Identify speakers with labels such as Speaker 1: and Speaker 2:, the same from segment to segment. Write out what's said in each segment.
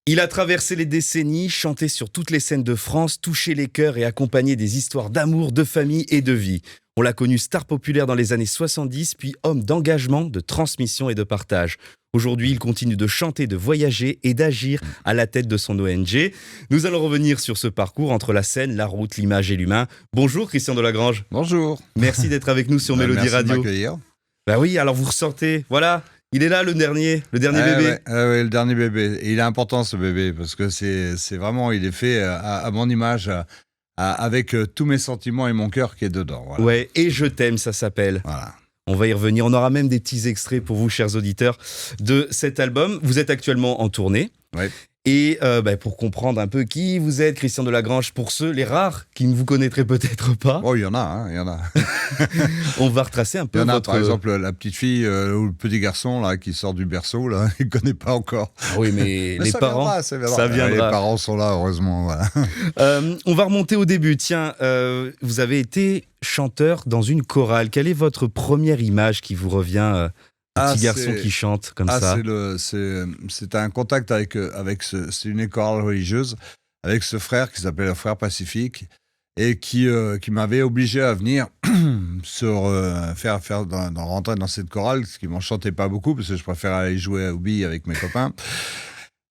Speaker 1: Il a traversé les décennies, chanté sur toutes les scènes de France, touché les cœurs et accompagné des histoires d'amour, de famille et de vie. On l'a connu star populaire dans les années 70, puis homme d'engagement, de transmission et de partage. Aujourd'hui, il continue de chanter, de voyager et d'agir à la tête de son ONG. Nous allons revenir sur ce parcours entre la scène, la route, l'image et l'humain. Bonjour Christian Delagrange.
Speaker 2: Bonjour.
Speaker 1: Merci d'être avec nous sur Mélodie
Speaker 2: Merci
Speaker 1: Radio.
Speaker 2: de m'accueillir.
Speaker 1: Bah oui, alors vous ressortez, voilà. Il est là, le dernier bébé.
Speaker 2: Ouais, le dernier bébé. Et il est important ce bébé parce que c'est vraiment, il est fait à mon image, avec tous mes sentiments et mon cœur qui est dedans. Voilà.
Speaker 1: Ouais, et Je t'aime, ça s'appelle.
Speaker 2: Voilà.
Speaker 1: On va y revenir. On aura même des petits extraits pour vous, chers auditeurs, de cet album. Vous êtes actuellement en tournée.
Speaker 2: Ouais.
Speaker 1: Et pour comprendre un peu qui vous êtes, Christian Delagrange, pour ceux, les rares, qui ne vous connaîtraient peut-être pas,
Speaker 2: Oh, il y en a, il y en a.
Speaker 1: on va retracer un peu
Speaker 2: Il y en a,
Speaker 1: votre...
Speaker 2: par exemple, la petite fille ou le petit garçon là, qui sort du berceau, là, il ne connaît pas encore.
Speaker 1: Ah oui, mais les
Speaker 2: ça
Speaker 1: parents,
Speaker 2: viendra, ça viendra.
Speaker 1: ça viendra.
Speaker 2: Les parents sont là, heureusement. Voilà.
Speaker 1: On va remonter au début. Tiens, vous avez été chanteur dans une chorale. Quelle est votre première image qui vous revient petit garçon qui chante comme ça.
Speaker 2: C'est un contact avec c'est une école religieuse, avec ce frère qui s'appelle le frère Pacifique, et qui m'avait obligé à venir rentrer dans cette chorale, ce qui m'enchantait pas beaucoup, parce que je préfère aller jouer aux billes avec mes copains.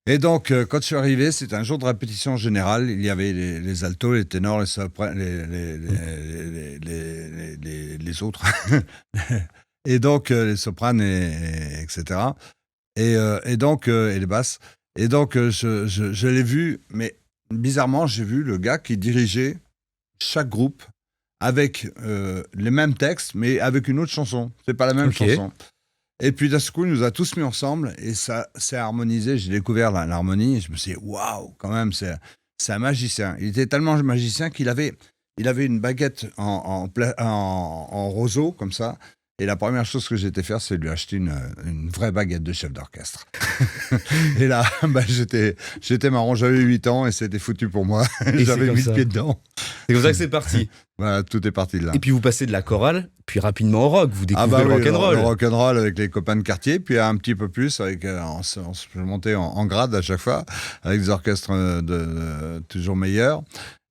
Speaker 2: Et donc, quand je suis arrivé, c'était un jour de répétition générale. Il y avait les altos, les ténors, les sopranes, les autres. Et donc, les sopranes, etc. Et donc, et les basses. Et donc, je l'ai vu, mais bizarrement, j'ai vu le gars qui dirigeait chaque groupe avec les mêmes textes, mais avec une autre chanson. C'est pas la même chanson. Et puis, d'un coup, il nous a tous mis ensemble et ça s'est harmonisé. J'ai découvert l'harmonie et je me suis dit, waouh, quand même, c'est un magicien. Il était tellement magicien qu'il avait une baguette en roseau, comme ça. Et la première chose que j'ai été faire, c'est lui acheter une vraie baguette de chef d'orchestre. Et là, j'étais marrant, j'avais 8 ans et c'était foutu pour moi. J'avais mis le pied dedans.
Speaker 1: C'est comme ça que c'est parti.
Speaker 2: Voilà, tout est parti de là.
Speaker 1: Et puis vous passez de la chorale, puis rapidement au rock, vous découvrez le rock'n'roll.
Speaker 2: Le rock'n'roll avec les copains de quartier, puis un petit peu plus, avec, on se montait en grade à chaque fois, avec des orchestres toujours meilleurs.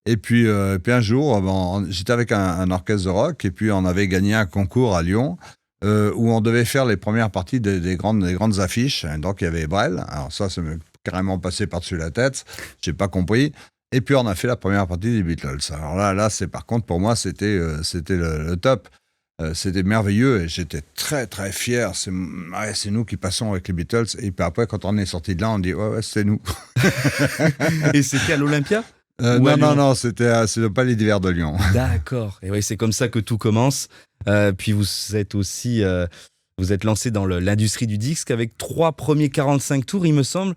Speaker 2: Et puis un jour, j'étais avec un orchestre de rock, et puis on avait gagné un concours à Lyon, où on devait faire les premières parties des grandes affiches. Donc il y avait Brel, alors ça m'est carrément passé par-dessus la tête, j'ai pas compris. Et puis on a fait la première partie des Beatles. Alors là par contre pour moi c'était le top. C'était merveilleux et j'étais très très fier. C'est nous qui passons avec les Beatles. Et puis après, quand on est sorti de là, on dit ouais c'était nous.
Speaker 1: Et c'était à l'Olympia?
Speaker 2: Non, c'était le Palais d'Hiver de Lyon.
Speaker 1: D'accord. Et oui, c'est comme ça que tout commence. Puis vous êtes aussi, vous êtes lancé dans l'industrie du disque avec 3 premiers 45 tours, il me semble,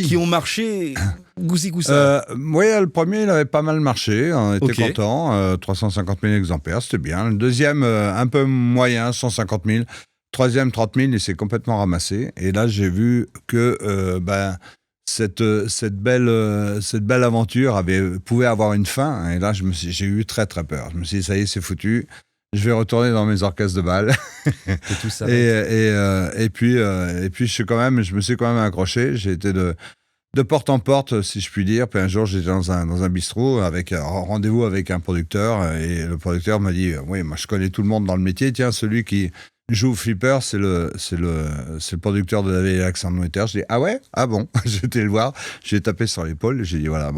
Speaker 1: qui ont marché goussi coussa.
Speaker 2: Oui, le premier, il avait pas mal marché. On était contents. 350 000 exemplaires, c'était bien. Le deuxième, un peu moyen, 150 000. Troisième, 30 000, il s'est complètement ramassé. Et là, j'ai vu que cette belle aventure pouvait avoir une fin. Et là, j'ai eu très très peur. Je me suis dit, ça y est, c'est foutu. Je vais retourner dans mes orchestres de bal.
Speaker 1: Et tout ça.
Speaker 2: Et puis je me suis quand même accroché. J'ai été de porte en porte, si je puis dire. Puis un jour, j'étais dans un bistrot avec rendez-vous avec un producteur. Et le producteur m'a dit, oui, moi je connais tout le monde dans le métier. Tiens, celui qui joue au flipper, c'est le producteur de David et Alexandre Noether. Je dis, ah ouais? Ah bon? J'étais le voir, j'ai tapé sur l'épaule, j'ai dit, voilà,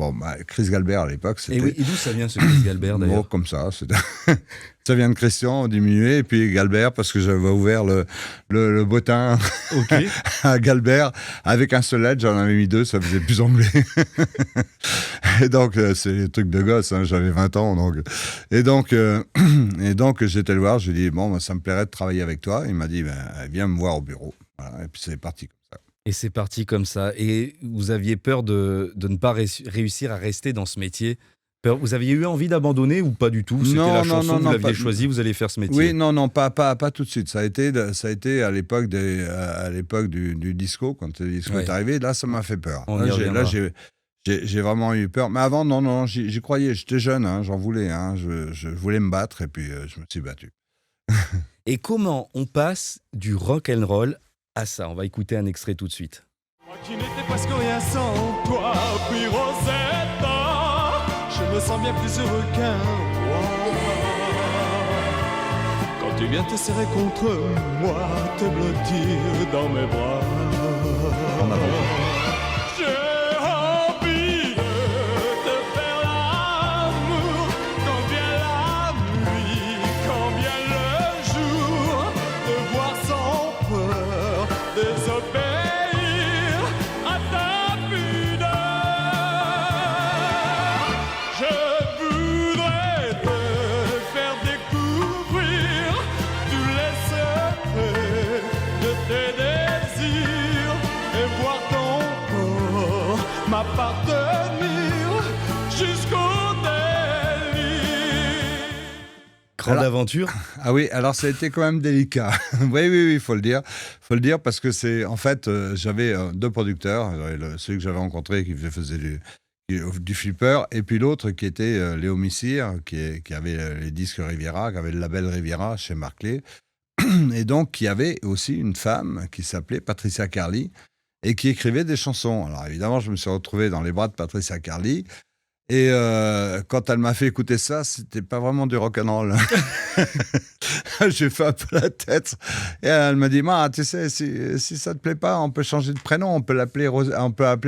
Speaker 2: Chris Galbert à l'époque, c'était...
Speaker 1: Et oui, et d'où ça vient ce Chris Galbert d'ailleurs?
Speaker 2: Bon, comme ça, ça vient de Christian, diminué, et puis Galbert, parce que j'avais ouvert le bottin à Galbert, avec un seul lettre, j'en avais mis 2, ça faisait plus anglais. Et donc, c'est les trucs de gosse, hein, j'avais 20 ans, donc... Et donc, j'étais le voir, je lui ai dit, bon, ça me plairait de travailler avec toi. Il m'a dit, viens me voir au bureau. Voilà, et puis c'est parti comme ça.
Speaker 1: Et c'est parti comme ça. Et vous aviez peur de ne pas réussir à rester dans ce métier? Vous aviez eu envie d'abandonner ou pas du tout? C'était la chanson, vous l'aviez choisi, vous allez faire ce métier?
Speaker 2: Oui, non, pas tout de suite. Ça a été à l'époque du disco, quand le disco est arrivé. Là, ça m'a fait peur. Là, j'ai vraiment eu peur. Mais avant, non, j'y croyais. J'étais jeune, hein, j'en voulais. Hein, je voulais me battre et puis je me suis battu.
Speaker 1: Et comment on passe du rock and roll à ça? On va écouter un extrait tout de suite.
Speaker 3: Moi qui n'étais presque rien sans toi, puis Rosetta, je me sens bien plus heureux qu'un roi. Quand tu viens te serrer contre moi, te blottir dans mes bras.
Speaker 2: En avant.
Speaker 3: J'ai envie de te faire l'amour quand vient la nuit, quand vient le jour, de voir sans peur désobéir à ta pudeur. Je voudrais te faire découvrir tous les secrets de tes désirs et voir ton corps m'appartenir jusqu'au délire.
Speaker 1: Grande
Speaker 2: Alors-
Speaker 1: aventure.
Speaker 2: Ah oui, alors ça a été quand même délicat. Oui, il faut le dire. Faut le dire parce que c'est, en fait, j'avais deux producteurs. Celui que j'avais rencontré qui faisait du flipper, et puis l'autre qui était Léo Missire, qui avait les disques Riviera, qui avait le label Riviera chez Marclay. Et donc, qui avait aussi une femme qui s'appelait Patricia Carly et qui écrivait des chansons. Alors évidemment, je me suis retrouvé dans les bras de Patricia Carly. Et quand elle m'a fait écouter ça, c'était pas vraiment du rock'n'roll. J'ai fait un peu la tête. Et elle m'a dit, tu sais, si ça te plaît pas, on peut changer de prénom. On peut l'appeler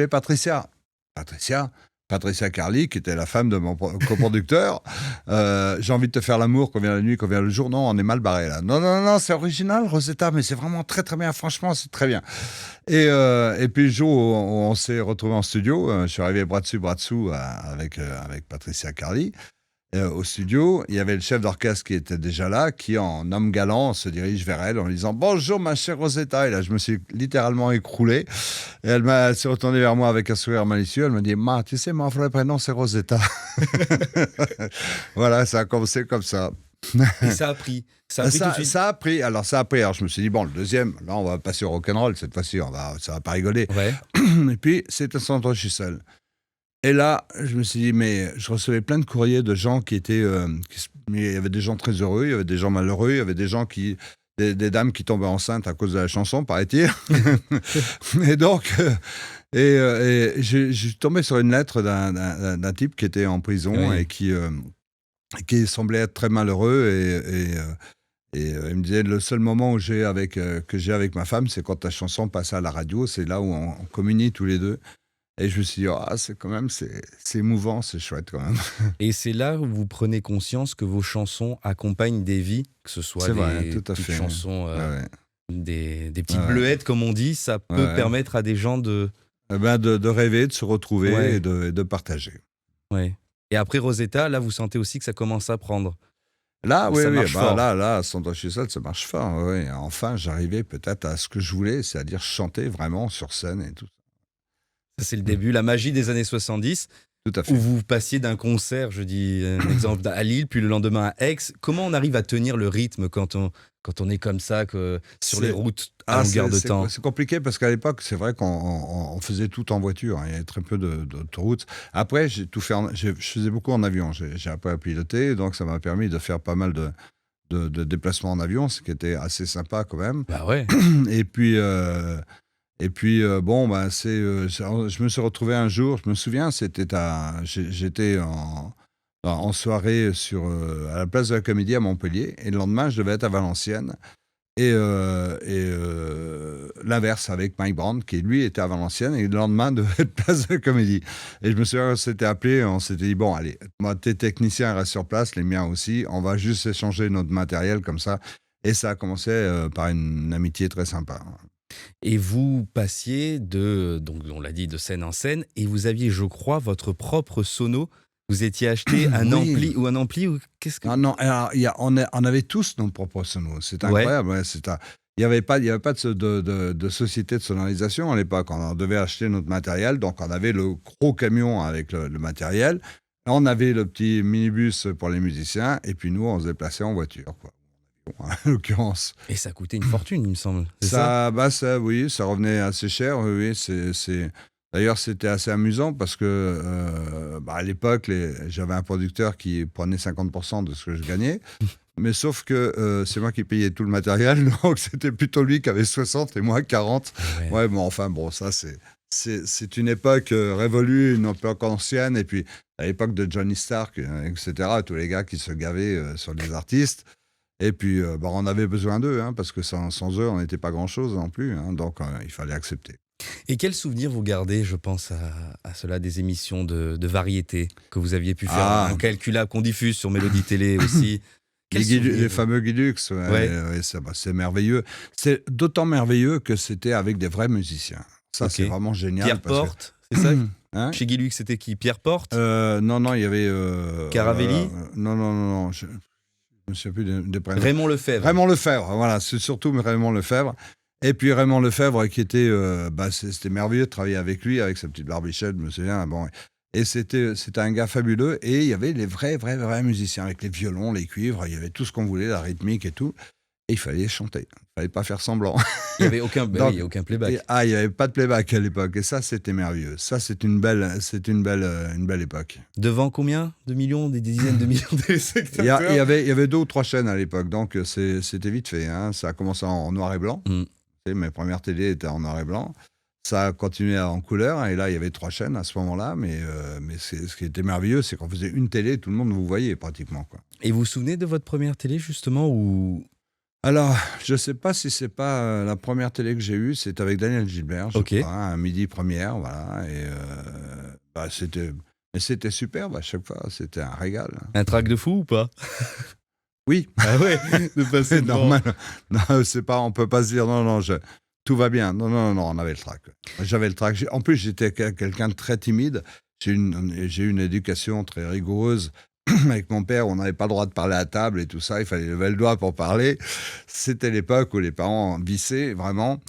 Speaker 2: Patricia. Patricia Carly, qui était la femme de mon coproducteur. J'ai envie de te faire l'amour, quand vient la nuit, quand vient le jour. Non, on est mal barré là. Non, c'est original, Rosetta, mais c'est vraiment très très bien. Franchement, c'est très bien. Et puis le jour où on s'est retrouvé en studio, je suis arrivé bras dessous avec Patricia Carly. Au studio, il y avait le chef d'orchestre qui était déjà là, qui en homme galant se dirige vers elle en lui disant « Bonjour ma chère Rosetta ». Et là, je me suis littéralement écroulé. Et elle s'est retournée vers moi avec un sourire malicieux. Elle m'a dit « tu sais, mon vrai prénom, c'est Rosetta ». Voilà, ça a commencé comme ça.
Speaker 1: Et ça a pris. Ça a pris tout de suite.
Speaker 2: Ça a pris. Alors, je me suis dit, bon, le deuxième, là, on va passer au rock'n'roll. Cette fois-ci, ça va pas rigoler.
Speaker 1: Ouais.
Speaker 2: Et puis, c'était Sandro Schissel. Et là, je me suis dit, mais je recevais plein de courriers de gens qui étaient. Il y avait des gens très heureux, il y avait des gens malheureux, il y avait des gens des dames qui tombaient enceintes à cause de la chanson, paraît-il. Et donc. Et je suis tombé sur une lettre d'un type qui était en prison, oui, et qui semblait être très malheureux. Et il me disait, le seul moment que j'ai avec ma femme, c'est quand ta chanson passe à la radio, c'est là où on communie tous les deux. Et je me suis dit, c'est émouvant, c'est chouette quand même.
Speaker 1: Et c'est là où vous prenez conscience que vos chansons accompagnent des vies, que ce soit des petites chansons, des petites bleuettes, comme on dit, ça peut permettre à des gens de
Speaker 2: rêver, de se retrouver et de partager.
Speaker 1: Ouais. Et après Rosetta, là, vous sentez aussi que ça commence à prendre.
Speaker 2: Là, oui,
Speaker 1: fort.
Speaker 2: Là, Sandro Schissel, ça marche fort. Oui. Enfin, j'arrivais peut-être à ce que je voulais, c'est-à-dire chanter vraiment sur scène et tout.
Speaker 1: Ça, c'est le début, la magie des années 70.
Speaker 2: Tout à fait.
Speaker 1: Où vous passiez d'un concert, je dis un exemple, à Lille, puis le lendemain à Aix. Comment on arrive à tenir le rythme quand on est comme ça, sur les routes à longueur de temps?
Speaker 2: C'est compliqué parce qu'à l'époque, c'est vrai qu'on faisait tout en voiture. Hein, il y avait très peu d'autoroutes. Après, j'ai tout fait. Je faisais beaucoup en avion. J'ai appris à piloter, donc ça m'a permis de faire pas mal de déplacements en avion, ce qui était assez sympa quand même.
Speaker 1: Bah ouais.
Speaker 2: Et puis. Je me suis retrouvé un jour, je me souviens, j'étais en soirée à la place de la Comédie à Montpellier, et le lendemain, je devais être à Valenciennes. Et l'inverse avec Mike Brand, qui lui était à Valenciennes, et le lendemain devait être place de la Comédie. Et je me souviens, on s'était appelé, on s'était dit, bon, allez, moi, tes techniciens restent sur place, les miens aussi, on va juste échanger notre matériel comme ça. Et ça a commencé par une amitié très sympa.
Speaker 1: Et vous passiez donc on l'a dit, de scène en scène, et vous aviez, je crois, votre propre sono. Vous étiez acheté un ampli ou qu'est-ce que...
Speaker 2: Non, alors, on avait tous nos propres sonos. C'est incroyable. Ouais, il n'y avait pas de société de sonorisation à l'époque. On devait acheter notre matériel, donc on avait le gros camion avec le matériel. On avait le petit minibus pour les musiciens, et puis nous, on se déplaçait en voiture, quoi. En l'occurrence.
Speaker 1: Et ça coûtait une fortune, il me semble.
Speaker 2: Oui, ça revenait assez cher. Oui, D'ailleurs, c'était assez amusant parce que à l'époque, j'avais un producteur qui prenait 50% de ce que je gagnais. Mais sauf que c'est moi qui payais tout le matériel, donc c'était plutôt lui qui avait 60 et moi 40. Ouais, bon, enfin, bon, ça, c'est une époque révolue, une époque ancienne, et puis à l'époque de Johnny Stark, etc., tous les gars qui se gavaient sur les artistes. Et puis, on avait besoin d'eux, hein, parce que sans eux, on n'était pas grand-chose non plus, hein, donc il fallait accepter.
Speaker 1: Et quels souvenirs vous gardez, je pense à cela, des émissions de variété que vous aviez pu faire, incalculable, qu'on diffuse sur Mélodie Télé aussi.
Speaker 2: Les fameux Guilux, c'est merveilleux. C'est d'autant merveilleux que c'était avec des vrais musiciens. Ça, c'est vraiment génial.
Speaker 1: Pierre Porte, c'est ça hein? Chez Guilux, c'était qui? Pierre Porte
Speaker 2: Non, il y avait...
Speaker 1: Caravelli
Speaker 2: Non, je me souviens plus des prénoms.
Speaker 1: Raymond Lefebvre.
Speaker 2: Raymond Lefebvre, voilà, c'est surtout Raymond Lefebvre. Et puis Raymond Lefebvre qui était... c'était merveilleux de travailler avec lui, avec sa petite barbichette, je me souviens. Bon, et c'était un gars fabuleux. Et il y avait les vrais musiciens, avec les violons, les cuivres, il y avait tout ce qu'on voulait, la rythmique et tout. Et il fallait chanter, il fallait pas faire semblant.
Speaker 1: Il n'y avait aucun playback.
Speaker 2: Il n'y avait pas de playback à l'époque. Et ça, c'était merveilleux. Ça, c'est une belle époque.
Speaker 1: Devant combien de millions, des dizaines de millions de téléspectateurs?
Speaker 2: Il y avait 2 ou 3 chaînes à l'époque, donc c'était vite fait. Hein. Ça a commencé en noir et blanc. Mes premières télés étaient en noir et blanc. Ça a continué en couleur, et là, il y avait 3 chaînes à ce moment-là. Mais ce qui était merveilleux, c'est qu'on faisait une télé, tout le monde vous voyait pratiquement, quoi.
Speaker 1: Et vous vous souvenez de votre première télé, justement, ou...
Speaker 2: Alors, je ne sais pas si c'est pas la première télé que j'ai eue, c'est avec Daniel Gilbert, je crois, à midi première, voilà. Et c'était superbe à chaque fois, c'était un régal.
Speaker 1: Un trac de fou ou pas?
Speaker 2: Oui.
Speaker 1: Ah ouais,
Speaker 2: c'est normal. Non, c'est pas, on peut pas se dire non, tout va bien. Non, on avait le trac. J'avais le trac. En plus, j'étais quelqu'un de très timide. J'ai eu une éducation très rigoureuse. Avec mon père, on n'avait pas le droit de parler à table et tout ça, il fallait lever le doigt pour parler. C'était l'époque où les parents vissaient vraiment.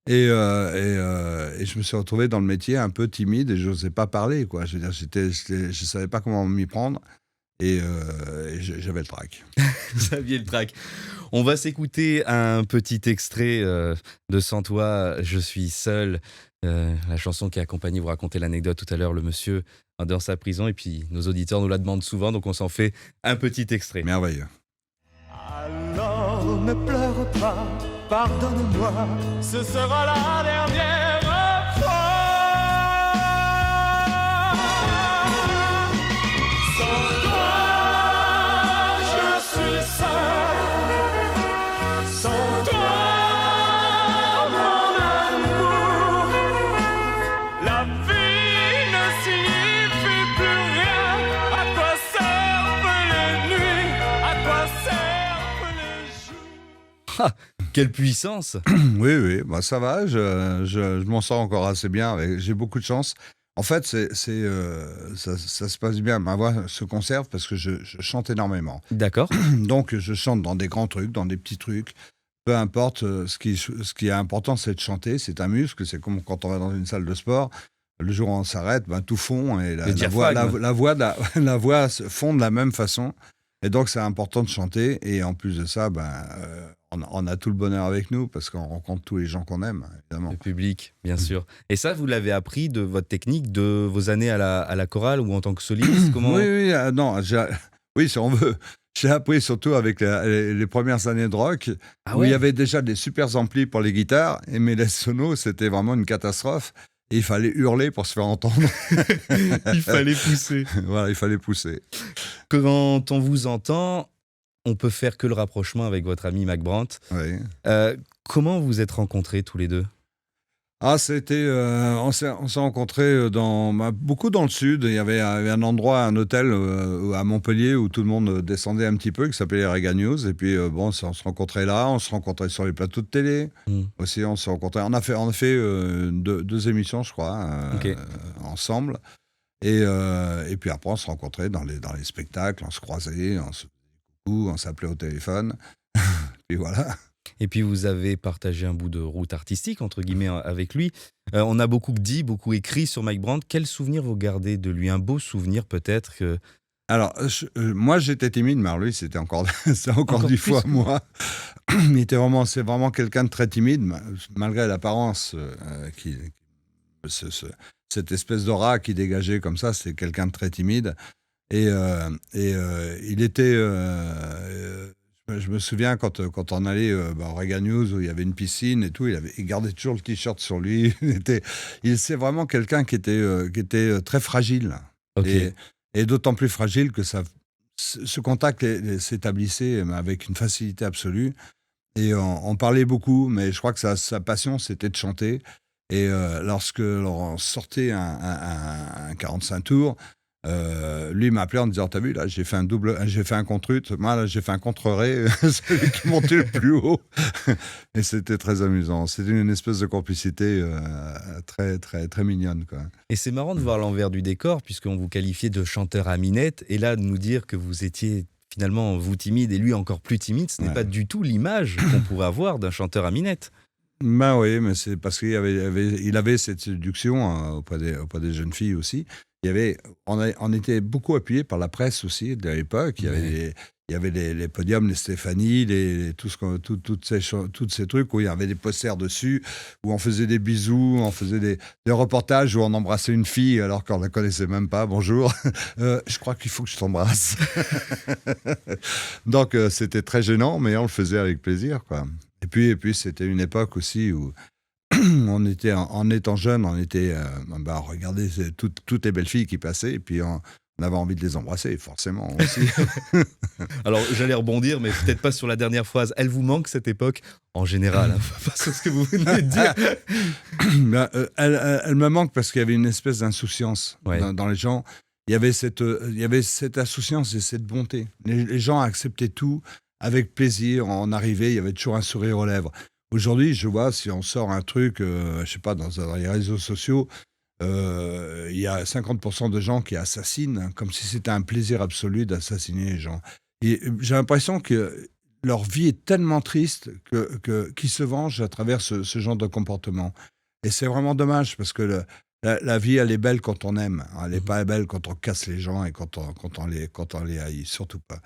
Speaker 2: Et je me suis retrouvé dans le métier un peu timide et je n'osais pas parler, quoi. Je veux dire, je ne savais pas comment m'y prendre et j'avais le trac.
Speaker 1: Vous aviez le trac. On va s'écouter un petit extrait de Sans toi, je suis seul. La chanson qui a accompagné, vous racontez l'anecdote tout à l'heure, le monsieur dans sa prison, et puis nos auditeurs nous la demandent souvent, donc on s'en fait un petit extrait.
Speaker 2: Merveilleux.
Speaker 3: Alors ne pleure pas, pardonne-moi, ce sera la dernière fois. Sans toi, je suis seul. Sans toi, mon amour, la vie ne signifie plus rien. À quoi servent les nuits? À quoi servent les jours?
Speaker 1: Ah, quelle puissance!
Speaker 2: Oui, bah ça va, je m'en sors encore assez bien, j'ai beaucoup de chance. En fait, ça se passe bien, ma voix se conserve parce que je chante énormément.
Speaker 1: D'accord.
Speaker 2: Donc je chante dans des grands trucs, dans des petits trucs. Peu importe, ce qui est important, c'est de chanter, c'est un muscle, c'est comme quand on va dans une salle de sport. Le jour où on s'arrête, tout fond et la voix se fond de la même façon. Et donc c'est important de chanter, et en plus de ça, on a tout le bonheur avec nous parce qu'on rencontre tous les gens qu'on aime, évidemment.
Speaker 1: Le public, bien sûr. Et ça, vous l'avez appris de votre technique, de vos années à la chorale ou en tant que soliste? Comment...
Speaker 2: Oui, si on veut. J'ai appris surtout avec les premières années de rock, où il y avait déjà des super amplis pour les guitares, mais les sonos, c'était vraiment une catastrophe. Et il fallait hurler pour se faire entendre.
Speaker 1: Il fallait pousser.
Speaker 2: Voilà, il fallait pousser.
Speaker 1: Quand on vous entend, on peut faire que le rapprochement avec votre ami Mac Brandt.
Speaker 2: Oui.
Speaker 1: Comment vous êtes rencontrés tous les deux?
Speaker 2: On s'est rencontrés beaucoup dans le sud. Il y avait un endroit, un hôtel à Montpellier où tout le monde descendait un petit peu, qui s'appelait Rega News. Et puis, on se rencontrait là, on se rencontrait sur les plateaux de télé. Aussi, on se rencontrait. On a fait 2 émissions, je crois, ensemble. Et puis après, on se rencontrait dans les spectacles, on se croisait, on s'appelait au téléphone. Puis voilà.
Speaker 1: Et puis vous avez partagé un bout de route artistique, entre guillemets, avec lui. On a beaucoup dit, beaucoup écrit sur Mike Brandt. Quel souvenir vous gardez de lui? Un beau souvenir peut-être que...
Speaker 2: Alors, moi j'étais timide, mais lui c'était encore 10 fois moi. C'est vraiment quelqu'un de très timide, malgré l'apparence, cette espèce d'aura qui dégageait comme ça, c'est quelqu'un de très timide. Et il était... je me souviens quand on allait au Rega News où il y avait une piscine et tout, il gardait toujours le t-shirt sur lui. C'est vraiment quelqu'un qui était très fragile.
Speaker 1: Ok.
Speaker 2: Et d'autant plus fragile que ce contact s'établissait avec une facilité absolue. Et on parlait beaucoup, mais je crois que sa passion, c'était de chanter. Et lorsque l'on sortait un 45 tours, lui m'appelait en disant: t'as vu, là, j'ai fait un contre-ut, moi, là, j'ai fait un contre-ré, celui qui montait le plus haut. Et c'était très amusant. C'était une espèce de complicité très, très, très mignonne, quoi.
Speaker 1: Et c'est marrant de voir l'envers du décor, puisqu'on vous qualifiait de chanteur à minette, et là, de nous dire que vous étiez finalement, vous timide et lui encore plus timide, ce n'est
Speaker 2: Ouais.
Speaker 1: pas du tout l'image qu'on pourrait avoir d'un chanteur à minette.
Speaker 2: Ben oui, mais c'est parce qu'il il avait cette séduction auprès des jeunes filles aussi. On était beaucoup appuyé par la presse aussi de l'époque. Il y avait les podiums, les Stéphanie, toutes ces trucs où il y avait des posters dessus, où on faisait des bisous, on faisait des reportages où on embrassait une fille alors qu'on ne la connaissait même pas. Bonjour, je crois qu'il faut que je t'embrasse. Donc c'était très gênant, mais on le faisait avec plaisir, quoi. Et puis c'était une époque aussi où on était, en étant jeune, on regardait toutes les belles filles qui passaient, et puis on avait envie de les embrasser, forcément aussi.
Speaker 1: Alors j'allais rebondir, mais peut-être pas sur la dernière phrase. Elle vous manque cette époque en général, hein, pas sur ce que vous venez de dire.
Speaker 2: Elle me manque parce qu'il y avait une espèce d'insouciance dans les gens. Il y avait cette insouciance et cette bonté. Les gens acceptaient tout avec plaisir. On arrivait, il y avait toujours un sourire aux lèvres. Aujourd'hui, je vois, si on sort un truc, je sais pas, dans les réseaux sociaux, il y a 50% de gens qui assassinent, hein, comme si c'était un plaisir absolu d'assassiner les gens. Et j'ai l'impression que leur vie est tellement triste qu'ils se vengent à travers ce genre de comportement. Et c'est vraiment dommage, parce que la vie, elle est belle quand on aime. Elle n'est pas belle quand on casse les gens et quand on les haït, surtout pas.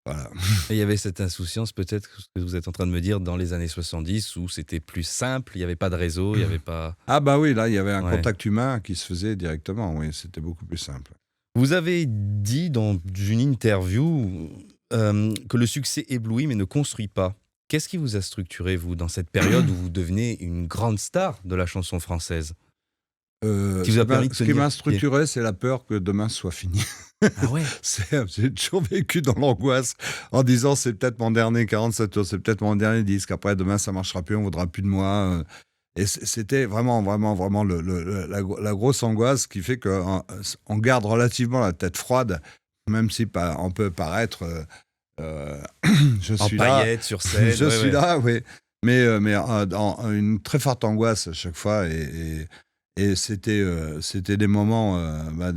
Speaker 2: Voilà.
Speaker 1: Et il y avait cette insouciance, peut-être, ce que vous êtes en train de me dire, dans les années 70, où c'était plus simple, il n'y avait pas de réseau, il n'y avait pas...
Speaker 2: Ah bah oui, là, il y avait un contact humain qui se faisait directement, oui, c'était beaucoup plus simple.
Speaker 1: Vous avez dit dans une interview que le succès éblouit mais ne construit pas. Qu'est-ce qui vous a structuré, vous, dans cette période où vous devenez une grande star de la chanson française ? Qui vous a permis de
Speaker 2: Ce qui
Speaker 1: tenir
Speaker 2: m'a
Speaker 1: pied.
Speaker 2: structuré, c'est la peur que demain soit fini.
Speaker 1: Ah ouais.
Speaker 2: J'ai toujours vécu dans l'angoisse en disant: c'est peut-être mon dernier 47 tours, c'est peut-être mon dernier disque. Après, demain, ça marchera plus, on ne voudra plus de moi. Et c'était vraiment, vraiment, vraiment la grosse angoisse qui fait qu'on garde relativement la tête froide, même si on peut paraître. Je
Speaker 1: En
Speaker 2: suis là.
Speaker 1: paillettes, sur scène.
Speaker 2: Je suis là, oui. Mais une très forte angoisse à chaque fois. Et c'était des moments,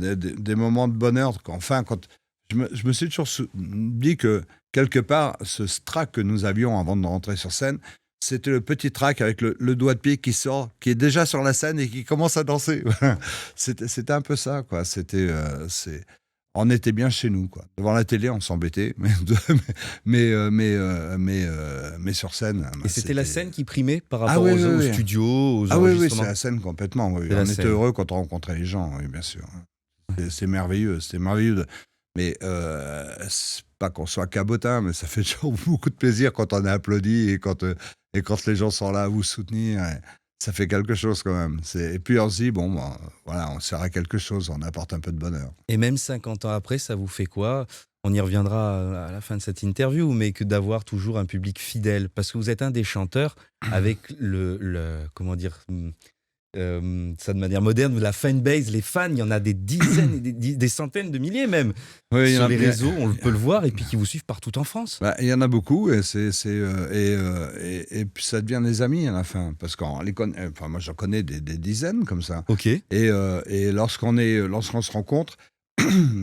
Speaker 2: des moments de bonheur. Enfin, quand je me suis toujours dit que quelque part, ce track que nous avions avant de rentrer sur scène, c'était le petit track avec le doigt de pied qui sort, qui est déjà sur la scène et qui commence à danser. C'était un peu ça, quoi. On était bien chez nous, quoi. Devant la télé, on s'embêtait, mais sur scène.
Speaker 1: Et c'était la scène qui primait par rapport
Speaker 2: oui,
Speaker 1: aux
Speaker 2: oui.
Speaker 1: studios, aux
Speaker 2: Ah oui,
Speaker 1: enregistrements.
Speaker 2: c'est la scène complètement. Oui.
Speaker 1: C'est
Speaker 2: On
Speaker 1: la
Speaker 2: était
Speaker 1: scène.
Speaker 2: heureux quand on rencontrait les gens, oui, bien sûr. C'est merveilleux, c'était merveilleux. Mais c'est pas qu'on soit cabotin, mais ça fait toujours beaucoup de plaisir quand on est applaudi et quand les gens sont là à vous soutenir. Ça fait quelque chose quand même. Et puis on se dit, voilà, on sert à quelque chose, on apporte un peu de bonheur.
Speaker 1: Et même 50 ans après, ça vous fait quoi ? On y reviendra à la fin de cette interview, mais que d'avoir toujours un public fidèle. Parce que vous êtes un des chanteurs avec comment dire, ça de manière moderne, la fanbase, les fans, il y en a des dizaines, des centaines de milliers même.
Speaker 2: Oui,
Speaker 1: Sur les réseaux, on peut le voir, et puis qui vous suivent partout en France.
Speaker 2: Il y en a beaucoup, et puis ça devient des amis à la fin. Parce qu'on les connaît, enfin, moi j'en connais des dizaines comme ça.
Speaker 1: Ok.
Speaker 2: Et lorsqu'on se rencontre,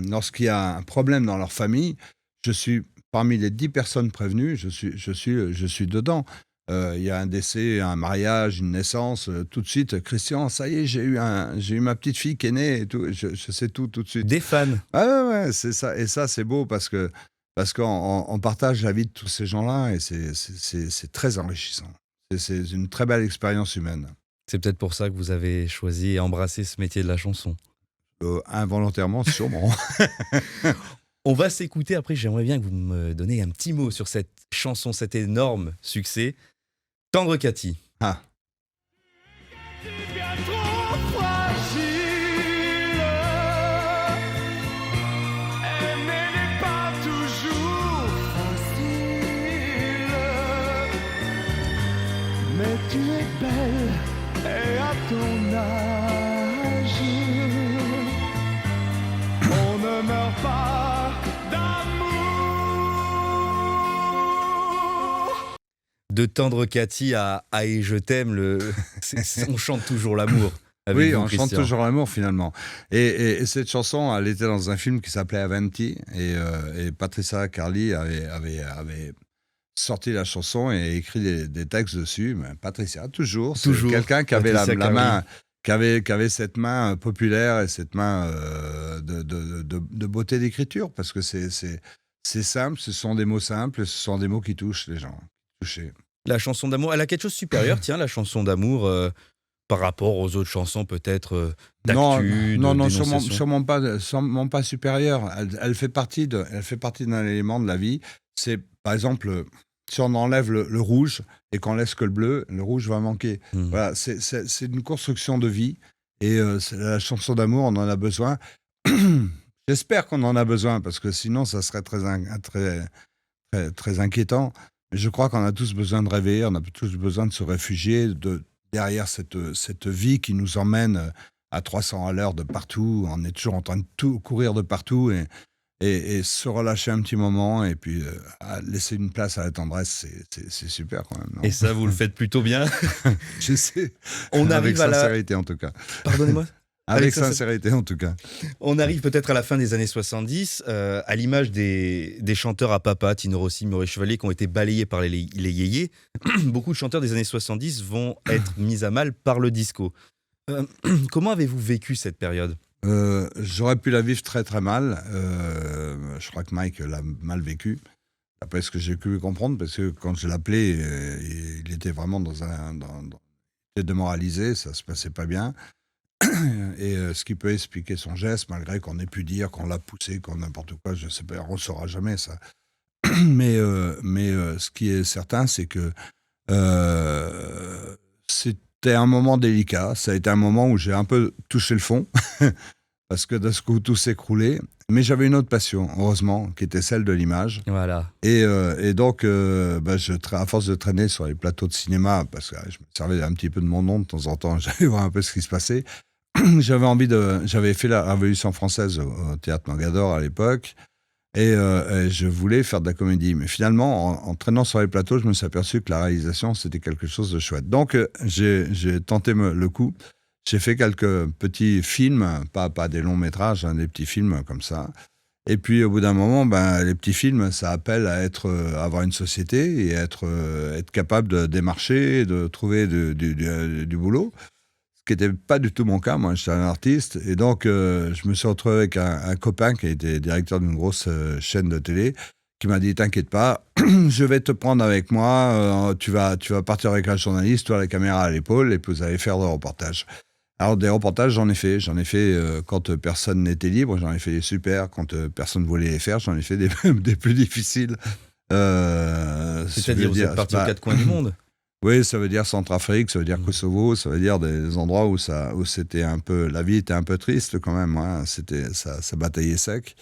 Speaker 2: lorsqu'il y a un problème dans leur famille, je suis parmi les 10 personnes prévenues, je suis dedans. Il y a un décès, un mariage, une naissance, tout de suite, Christian, ça y est, j'ai eu ma petite fille qui est née et tout, je sais tout de suite.
Speaker 1: Des fans.
Speaker 2: Ah ouais, c'est ça. Et ça, c'est beau parce qu'on partage la vie de tous ces gens-là, et c'est très enrichissant. C'est une très belle expérience humaine.
Speaker 1: C'est peut-être pour ça que vous avez choisi et embrassé ce métier de la chanson.
Speaker 2: Involontairement, sûrement.
Speaker 1: On va s'écouter, après j'aimerais bien que vous me donniez un petit mot sur cette chanson, cet énorme succès. Tendre Cathy.
Speaker 2: Ah,
Speaker 3: Bien trop fragile. Aimer n'est pas toujours facile. Mais tu es belle et à ton âge, on ne meurt pas d'amour.
Speaker 1: De Tendre Cathy à Et je t'aime, on chante toujours l'amour. Avec
Speaker 2: oui,
Speaker 1: vous,
Speaker 2: on chante
Speaker 1: Christian.
Speaker 2: toujours l'amour finalement. Et cette chanson, elle était dans un film qui s'appelait Avanti, et Patricia Carly avait sorti la chanson et écrit des textes dessus. Mais Patricia, toujours, c'est
Speaker 1: Toujours,
Speaker 2: quelqu'un qui avait la
Speaker 1: Patricia Carly.
Speaker 2: main, qui avait cette main populaire et cette main de beauté d'écriture, parce que c'est simple, ce sont des mots simples, ce sont des mots qui touchent les gens. Touchés.
Speaker 1: La chanson d'amour, elle a quelque chose de supérieur, tiens, la chanson d'amour, par rapport aux autres chansons peut-être d'actu,
Speaker 2: non,
Speaker 1: d'énonciation.
Speaker 2: sûrement pas supérieure. Elle fait partie d'un élément de la vie. C'est, par exemple, si on enlève le rouge et qu'on laisse que le rouge va manquer. Voilà, c'est une construction de vie. Et la chanson d'amour, on en a besoin. J'espère qu'on en a besoin, parce que sinon, ça serait très inquiétant. Mais je crois qu'on a tous besoin de rêver, on a tous besoin de se réfugier derrière cette vie qui nous emmène à 300 à l'heure de partout. On est toujours en train de courir de partout et se relâcher un petit moment et puis laisser une place à la tendresse, c'est super quand même. Non,
Speaker 1: Et ça, vous le faites plutôt bien.
Speaker 2: je sais.
Speaker 1: On
Speaker 2: Avec
Speaker 1: arrive à la...
Speaker 2: sincérité en tout cas.
Speaker 1: Pardonnez-moi.
Speaker 2: Avec
Speaker 1: ça,
Speaker 2: sincérité en tout cas.
Speaker 1: On arrive peut-être à la fin des années 70, à l'image des chanteurs à papa, Tino Rossi, Maurice Chevalier, qui ont été balayés par les yéyés. Beaucoup de chanteurs des années 70 vont être mis à mal par le disco. Comment avez-vous vécu cette période ?
Speaker 2: J'aurais pu la vivre très très mal. Je crois que Mike l'a mal vécu, après ce que j'ai pu comprendre, parce que quand je l'appelais, il était vraiment il était démoralisé, ça se passait pas bien. Et ce qui peut expliquer son geste, malgré qu'on ait pu dire qu'on l'a poussé, qu'on n'importe quoi, je sais pas, on ne saura jamais ça. Mais ce qui est certain, c'est que c'était un moment délicat. Ça a été un moment où j'ai un peu touché le fond, parce que d'un coup tout s'écroulait. Mais j'avais une autre passion, heureusement, qui était celle de l'image.
Speaker 1: Voilà.
Speaker 2: Et donc, à force de traîner sur les plateaux de cinéma, parce que je me servais un petit peu de mon nom de temps en temps, j'allais voir un peu ce qui se passait. J'avais fait la Révolution française au Théâtre Mogador à l'époque, et je voulais faire de la comédie. Mais finalement, en traînant sur les plateaux, je me suis aperçu que la réalisation, c'était quelque chose de chouette. Donc, j'ai tenté le coup. J'ai fait quelques petits films, pas des longs métrages, des petits films comme ça. Et puis, au bout d'un moment, les petits films, ça appelle à avoir une société et être capable de démarcher, de trouver du boulot. Ce qui n'était pas du tout mon cas. Moi, j'étais un artiste. Et donc, je me suis retrouvé avec un copain qui était directeur d'une grosse chaîne de télé, qui m'a dit, t'inquiète pas, je vais te prendre avec moi. Tu vas partir avec un journaliste, toi, la caméra à l'épaule, et puis vous allez faire des reportages. Alors, des reportages, j'en ai fait. Quand personne n'était libre, j'en ai fait des super. Quand personne ne voulait les faire, j'en ai fait des plus difficiles.
Speaker 1: C'est-à-dire, vous êtes parti aux quatre coins du monde.
Speaker 2: Oui, ça veut dire Centrafrique, ça veut dire Kosovo, ça veut dire des endroits où c'était un peu, la vie était un peu triste quand même. Hein. Ça bataillait sec.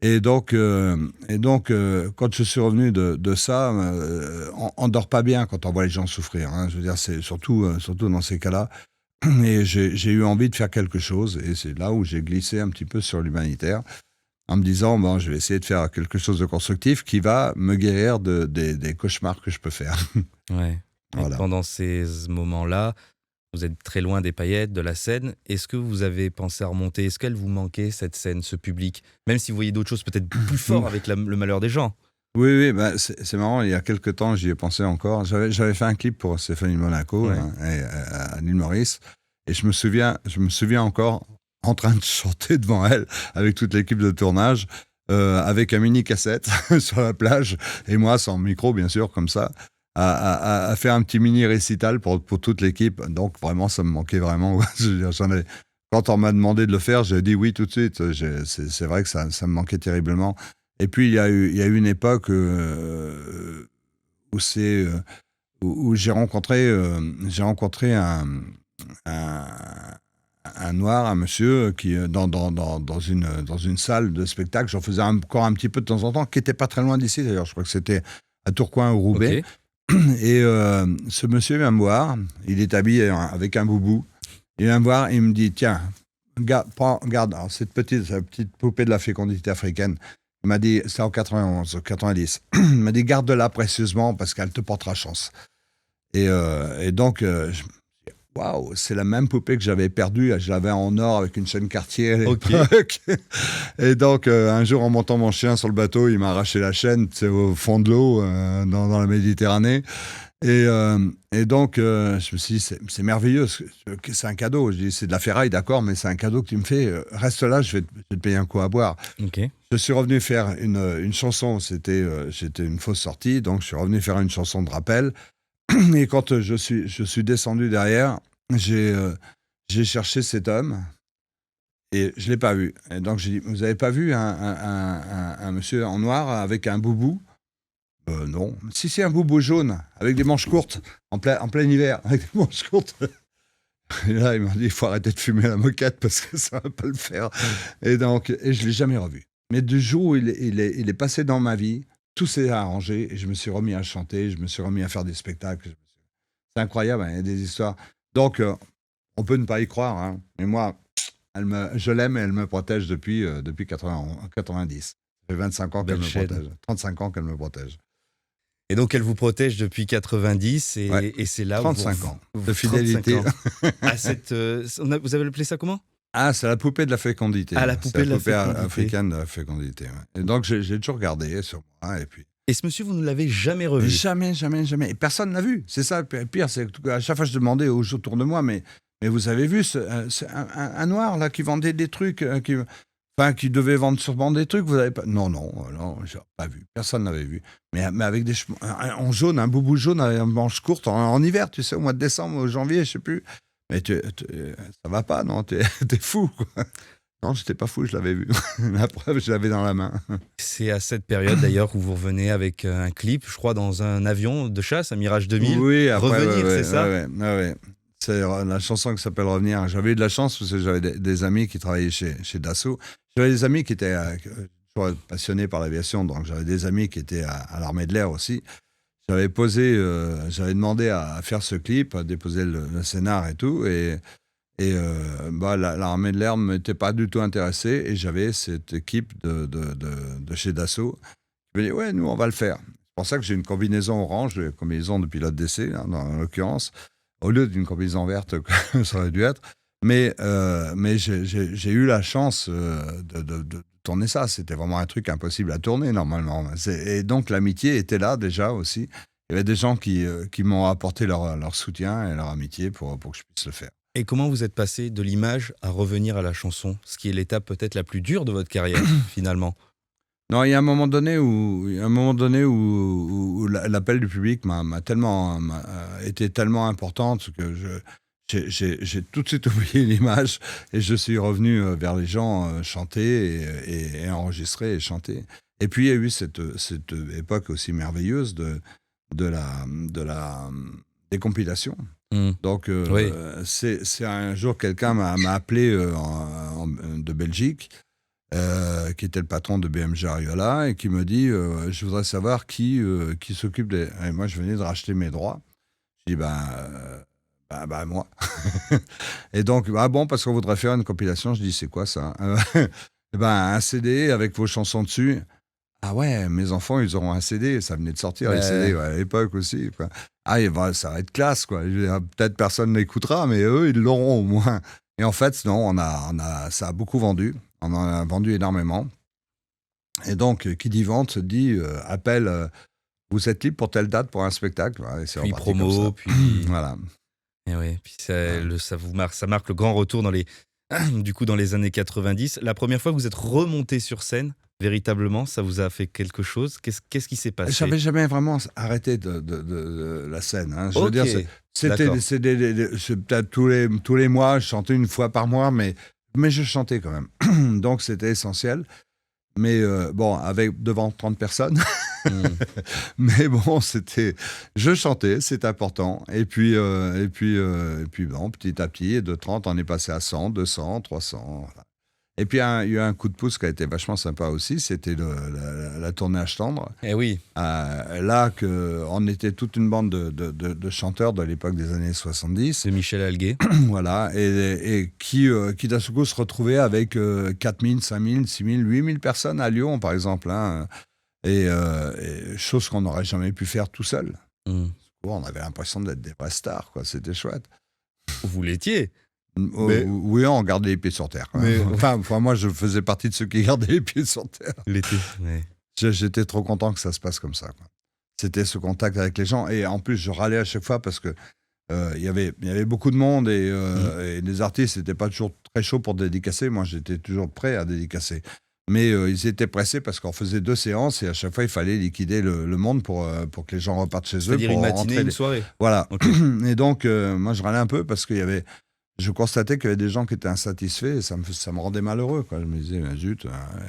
Speaker 2: Et donc, quand je suis revenu de ça, on dort pas bien quand on voit les gens souffrir. Hein. Je veux dire, c'est surtout dans ces cas-là. Et j'ai eu envie de faire quelque chose, et c'est là où j'ai glissé un petit peu sur l'humanitaire, en me disant, bon, je vais essayer de faire quelque chose de constructif qui va me guérir des cauchemars que je peux faire.
Speaker 1: Ouais.
Speaker 2: Voilà.
Speaker 1: Pendant ces moments-là, vous êtes très loin des paillettes, de la scène. Est-ce que vous avez pensé à remonter ? Est-ce qu'elle vous manquait, cette scène, ce public ? Même si vous voyez d'autres choses peut-être plus fortes avec le malheur des gens.
Speaker 2: Oui, c'est marrant, il y a quelques temps, j'y ai pensé encore. J'avais fait un clip pour Stéphanie Monaco,
Speaker 1: Ouais.
Speaker 2: à l'île Maurice, et je me souviens encore en train de chanter devant elle, avec toute l'équipe de tournage, avec un mini-cassette sur la plage, et moi, sans micro, bien sûr, comme ça, à faire un petit mini-récital pour toute l'équipe. Donc, vraiment, ça me manquait vraiment. Quand on m'a demandé de le faire, j'ai dit oui tout de suite. C'est vrai que ça me manquait terriblement. Et puis, il y a eu une époque où j'ai rencontré un noir, un monsieur qui dans une salle de spectacle, j'en faisais encore un petit peu de temps en temps, qui était pas très loin d'ici d'ailleurs, je crois que c'était à Tourcoing ou Roubaix. Et ce monsieur vient me voir, il est habillé avec un boubou, il vient me voir et il me dit tiens, regarde alors, cette petite poupée de la fécondité africaine. Il m'a dit, c'est en 91, 90. Il m'a dit, garde-la précieusement parce qu'elle te portera chance. Et donc, je me dis, waouh, c'est la même poupée que j'avais perdue. Je l'avais en or avec une chaîne Cartier à l'époque. Et donc, un jour, en montant mon chien sur le bateau, il m'a arraché la chaîne au fond de l'eau, dans la Méditerranée. Et donc, je me suis dit, c'est merveilleux, c'est un cadeau. Je dis, c'est de la ferraille, d'accord, mais c'est un cadeau que tu me fais. Reste là, je vais te payer un coup à boire. Je suis revenu faire une chanson, c'était une fausse sortie, donc je suis revenu faire une chanson de rappel. Et quand je suis descendu derrière, j'ai cherché cet homme et je ne l'ai pas vu. Et donc j'ai dit, vous n'avez pas vu un monsieur en noir avec un boubou? Non. Si, un boubou jaune, avec des manches courtes, en plein hiver, avec des manches courtes. Et là, il m'a dit, il faut arrêter de fumer la moquette parce que ça ne va pas le faire. Et je ne l'ai jamais revu. Mais du jour où il est passé dans ma vie, tout s'est arrangé et je me suis remis à chanter, je me suis remis à faire des spectacles. C'est incroyable, hein, il y a des histoires. Donc, on peut ne pas y croire, hein, mais moi, je l'aime et elle me protège depuis 90. Ça fait 25 ans qu'elle me protège, 35 ans qu'elle me protège.
Speaker 1: Et donc, elle vous protège depuis 90 et c'est là
Speaker 2: 35 ans de fidélité.
Speaker 1: 35 ans. À cette, vous avez appelé ça comment?
Speaker 2: Ah, c'est la poupée de la fécondité.
Speaker 1: Ah, la poupée de la fécondité.
Speaker 2: Africaine de la fécondité. Ouais. Et donc, j'ai toujours gardé sur moi.
Speaker 1: Et ce monsieur, vous ne l'avez jamais revu?
Speaker 2: Jamais. Et personne ne l'a vu. C'est ça le pire. C'est qu'à chaque fois, je demandais aux gens autour de moi, mais vous avez vu un noir là qui vendait des trucs, qui devait vendre sûrement des trucs, vous n'avez pas... Non, je n'ai pas vu. Personne n'avait vu. Mais avec des cheveux en jaune, un boubou jaune avec une manche courte en hiver, tu sais, au mois de décembre, au janvier, je ne sais plus. Mais ça va pas, non? T'es fou, quoi. Non, j'étais pas fou, je l'avais vu. La preuve, je l'avais dans la main. C'est
Speaker 1: à cette période, d'ailleurs, où vous revenez avec un clip, je crois, dans un avion de chasse, un Mirage 2000.
Speaker 2: Oui, après,
Speaker 1: Revenir, c'est ça?
Speaker 2: Ouais. C'est la chanson qui s'appelle Revenir. J'avais eu de la chance parce que j'avais des amis qui travaillaient chez Dassault. J'avais des amis qui étaient passionnés par l'aviation, donc j'avais des amis qui étaient à l'armée de l'air aussi. J'avais demandé à faire ce clip, à déposer le scénar et tout, et l'armée de l'air ne m'était pas du tout intéressée, et j'avais cette équipe de chez Dassault qui me dit ouais, nous on va le faire. C'est pour ça que j'ai une combinaison orange, une combinaison de pilote d'essai, hein, en l'occurrence, au lieu d'une combinaison verte comme ça aurait dû être. Mais j'ai eu la chance de tourner ça. C'était vraiment un truc impossible à tourner normalement. Et donc l'amitié était là déjà aussi. Il y avait des gens qui m'ont apporté leur soutien et leur amitié pour que je puisse le faire.
Speaker 1: Et comment vous êtes passé de l'image à revenir à la chanson, ce qui est l'étape peut-être la plus dure de votre carrière finalement?
Speaker 2: Non, il y a un moment donné où l'appel du public était tellement importante que j'ai tout de suite oublié l'image et je suis revenu vers les gens chanter et enregistrer et chanter. Et puis il y a eu cette époque aussi merveilleuse des compilations. Donc oui. C'est un jour quelqu'un m'a appelé de Belgique, qui était le patron de BMG Ariola, et qui me dit je voudrais savoir qui s'occupe des... Et moi je venais de racheter mes droits. Je dis moi. Et donc, parce qu'on voudrait faire une compilation. Je dis, c'est quoi ça? Un CD avec vos chansons dessus. Ah ouais, mes enfants, ils auront un CD. Ça venait de sortir, les CD, à l'époque aussi, quoi. Ah, ça va être classe, quoi. Peut-être personne n'écoutera, mais eux, ils l'auront au moins. Et en fait, non, ça a beaucoup vendu. On en a vendu énormément. Et donc, qui dit vente, dit appel... vous êtes libre pour telle date pour un spectacle. Ouais, c'est
Speaker 1: puis promo, puis...
Speaker 2: voilà.
Speaker 1: Et oui, puis ça marque le grand retour dans les années 90. La première fois que vous êtes remonté sur scène, véritablement, ça vous a fait quelque chose? Qu'est-ce qui s'est passé?
Speaker 2: J'avais jamais vraiment arrêté de la scène. Hein. Je veux dire, c'était peut-être tous les mois, je chantais une fois par mois, mais je chantais quand même. Donc c'était essentiel. Mais devant 30 personnes,
Speaker 1: Mm.
Speaker 2: Mais bon, je chantais, c'est important. Et puis, bon, petit à petit, de 30, on est passé à 100, 200, 300. Voilà. Et puis, il y a eu un coup de pouce qui a été vachement sympa aussi, c'était la tournée H tendre.
Speaker 1: Eh oui.
Speaker 2: Là, on était toute une bande de chanteurs de l'époque des années 70.
Speaker 1: C'est Michel Alguet.
Speaker 2: Voilà, et qui d'un seul coup se retrouvaient avec 4 000, 5 000, 6 000, 8 000 personnes à Lyon, par exemple. Hein, et chose qu'on n'aurait jamais pu faire tout seul.
Speaker 1: Mm.
Speaker 2: On avait l'impression d'être des vraies stars, quoi. C'était chouette.
Speaker 1: Vous l'étiez.
Speaker 2: Mais... Oui, on gardait les pieds sur terre.
Speaker 1: Mais...
Speaker 2: Enfin, moi, je faisais partie de ceux qui gardaient les pieds sur terre.
Speaker 1: L'été, ouais.
Speaker 2: J'étais trop content que ça se passe comme ça, quoi. C'était ce contact avec les gens. Et en plus, je râlais à chaque fois parce que il y avait beaucoup de monde et les artistes n'étaient pas toujours très chauds pour dédicacer. Moi, j'étais toujours prêt à dédicacer. Mais ils étaient pressés parce qu'on faisait 2 séances et à chaque fois, il fallait liquider le monde pour que les gens repartent chez eux.
Speaker 1: C'est-à-dire une matinée, une soirée.
Speaker 2: Voilà.
Speaker 1: Okay.
Speaker 2: Et donc, moi, je râlais un peu parce je constatais qu'il y avait des gens qui étaient insatisfaits et ça me rendait malheureux, quoi. Je me disais, zut,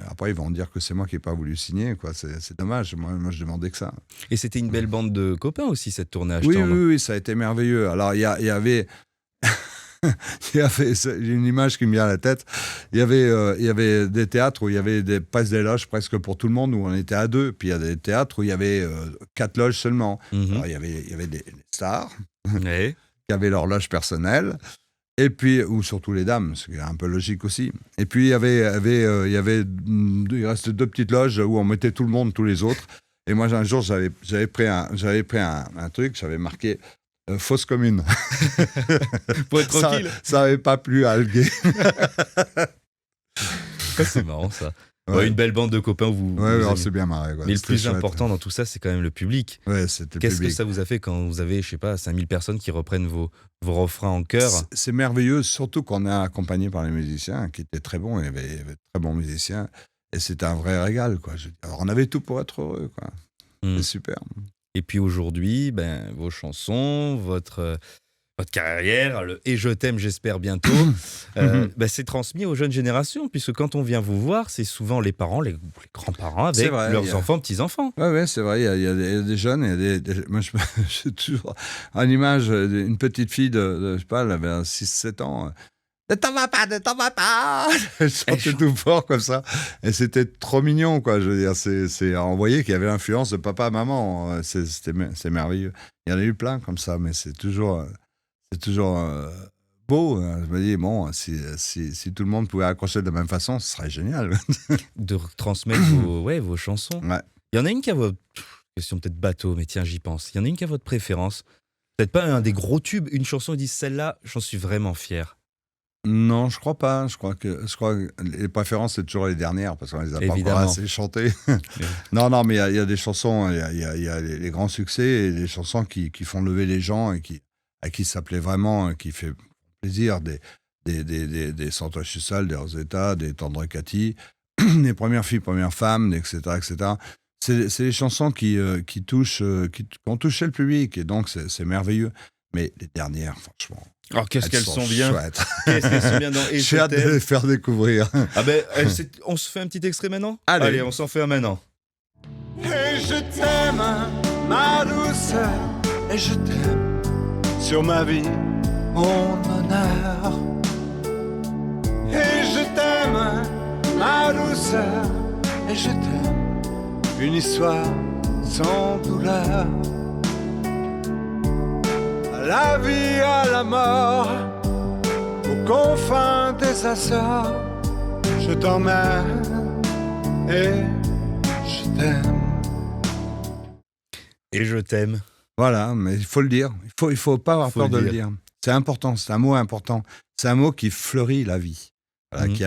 Speaker 2: après ils vont dire que c'est moi qui n'ai pas voulu signer, quoi. C'est dommage, moi je demandais que ça.
Speaker 1: Et c'était une belle bande de copains aussi, cette tournée H
Speaker 2: Oui,
Speaker 1: tendre.
Speaker 2: oui, ça a été merveilleux. Alors il y avait... j'ai une image qui me vient à la tête. Il y avait des théâtres où il y avait des loges presque pour tout le monde, où on était à 2. Puis il y a des théâtres où il y avait 4 loges seulement.
Speaker 1: Mm-hmm.
Speaker 2: Alors, il y avait des stars
Speaker 1: Ouais.
Speaker 2: qui avaient leur loge personnelle. Et puis, ou surtout les dames, ce qui est un peu logique aussi. Et puis, il restait 2 petites loges où on mettait tout le monde, tous les autres. Et moi, un jour, j'avais pris un truc, j'avais marqué fausse commune.
Speaker 1: Pour être tranquille.
Speaker 2: Ça n'avait pas plu à Alguet.
Speaker 1: C'est marrant, ça.
Speaker 2: Ouais.
Speaker 1: Une belle bande de copains.
Speaker 2: On s'est bien marré.
Speaker 1: Mais le plus important dans tout ça, c'est quand même le public.
Speaker 2: Ouais, c'était
Speaker 1: Qu'est-ce que ça vous a fait quand vous avez, je sais pas, 5000 personnes qui reprennent vos refrains en chœur?
Speaker 2: C'est merveilleux, surtout qu'on est accompagné par les musiciens qui étaient très bons. Il y avait de très bons musiciens. Et c'était un vrai régal, quoi. Alors, on avait tout pour être heureux, quoi. C'est super.
Speaker 1: Et puis aujourd'hui, vos chansons, votre carrière, et je t'aime, j'espère bientôt, c'est transmis aux jeunes générations, puisque quand on vient vous voir, c'est souvent les parents, les grands-parents avec leurs enfants, petits-enfants.
Speaker 2: Oui, c'est vrai, il y a des jeunes, moi j'ai toujours à l'image d'une petite fille de je sais pas, elle avait 6-7 ans. Ne t'en va pas. Elle chantait tout fort comme ça. Et c'était trop mignon, quoi. Je veux dire, on voyait qu'il y avait l'influence de papa et maman. C'est merveilleux. Il y en a eu plein comme ça, mais c'est toujours beau. Je me dis, bon, si tout le monde pouvait accrocher de la même façon, ce serait génial.
Speaker 1: De transmettre vos chansons.
Speaker 2: Ouais.
Speaker 1: Il y en a une qui a votre... Question peut-être bateau, mais tiens, j'y pense. Il y en a une qui a votre préférence. Peut-être pas un des gros tubes, une chanson, ils disent celle-là, j'en suis vraiment fier.
Speaker 2: Non, je crois pas. Je crois que les préférences, c'est toujours les dernières, parce qu'on les a pas encore assez chantées. Non, mais il y a des chansons, il y a les grands succès et des chansons qui font lever les gens et à qui ça plaît vraiment, qui fait plaisir, des Santosh Chussal, des Rosetta, des Tendre Cathy, des Premières filles, premières femmes, etc., etc. C'est des chansons qui ont touché le public, et donc c'est merveilleux. Mais les dernières, franchement...
Speaker 1: Alors, qu'est-ce qu'elles sont bien.
Speaker 2: Qu'est-ce qu'elles sont bien dans Et j'ai hâte de les faire découvrir.
Speaker 1: On se fait un petit extrait maintenant?
Speaker 2: Allez,
Speaker 1: on s'en fait un maintenant.
Speaker 3: Et je t'aime, ma douceur, et je t'aime sur ma vie, mon honneur. Et je t'aime, ma douceur, et je t'aime, une histoire sans douleur. La vie à la mort, aux confins des Açores, je t'emmène et je t'aime.
Speaker 1: Et je t'aime.
Speaker 2: Voilà, mais il faut le dire. Il faut pas avoir peur de le dire. C'est important, c'est un mot important. C'est un mot qui fleurit la vie, voilà, qui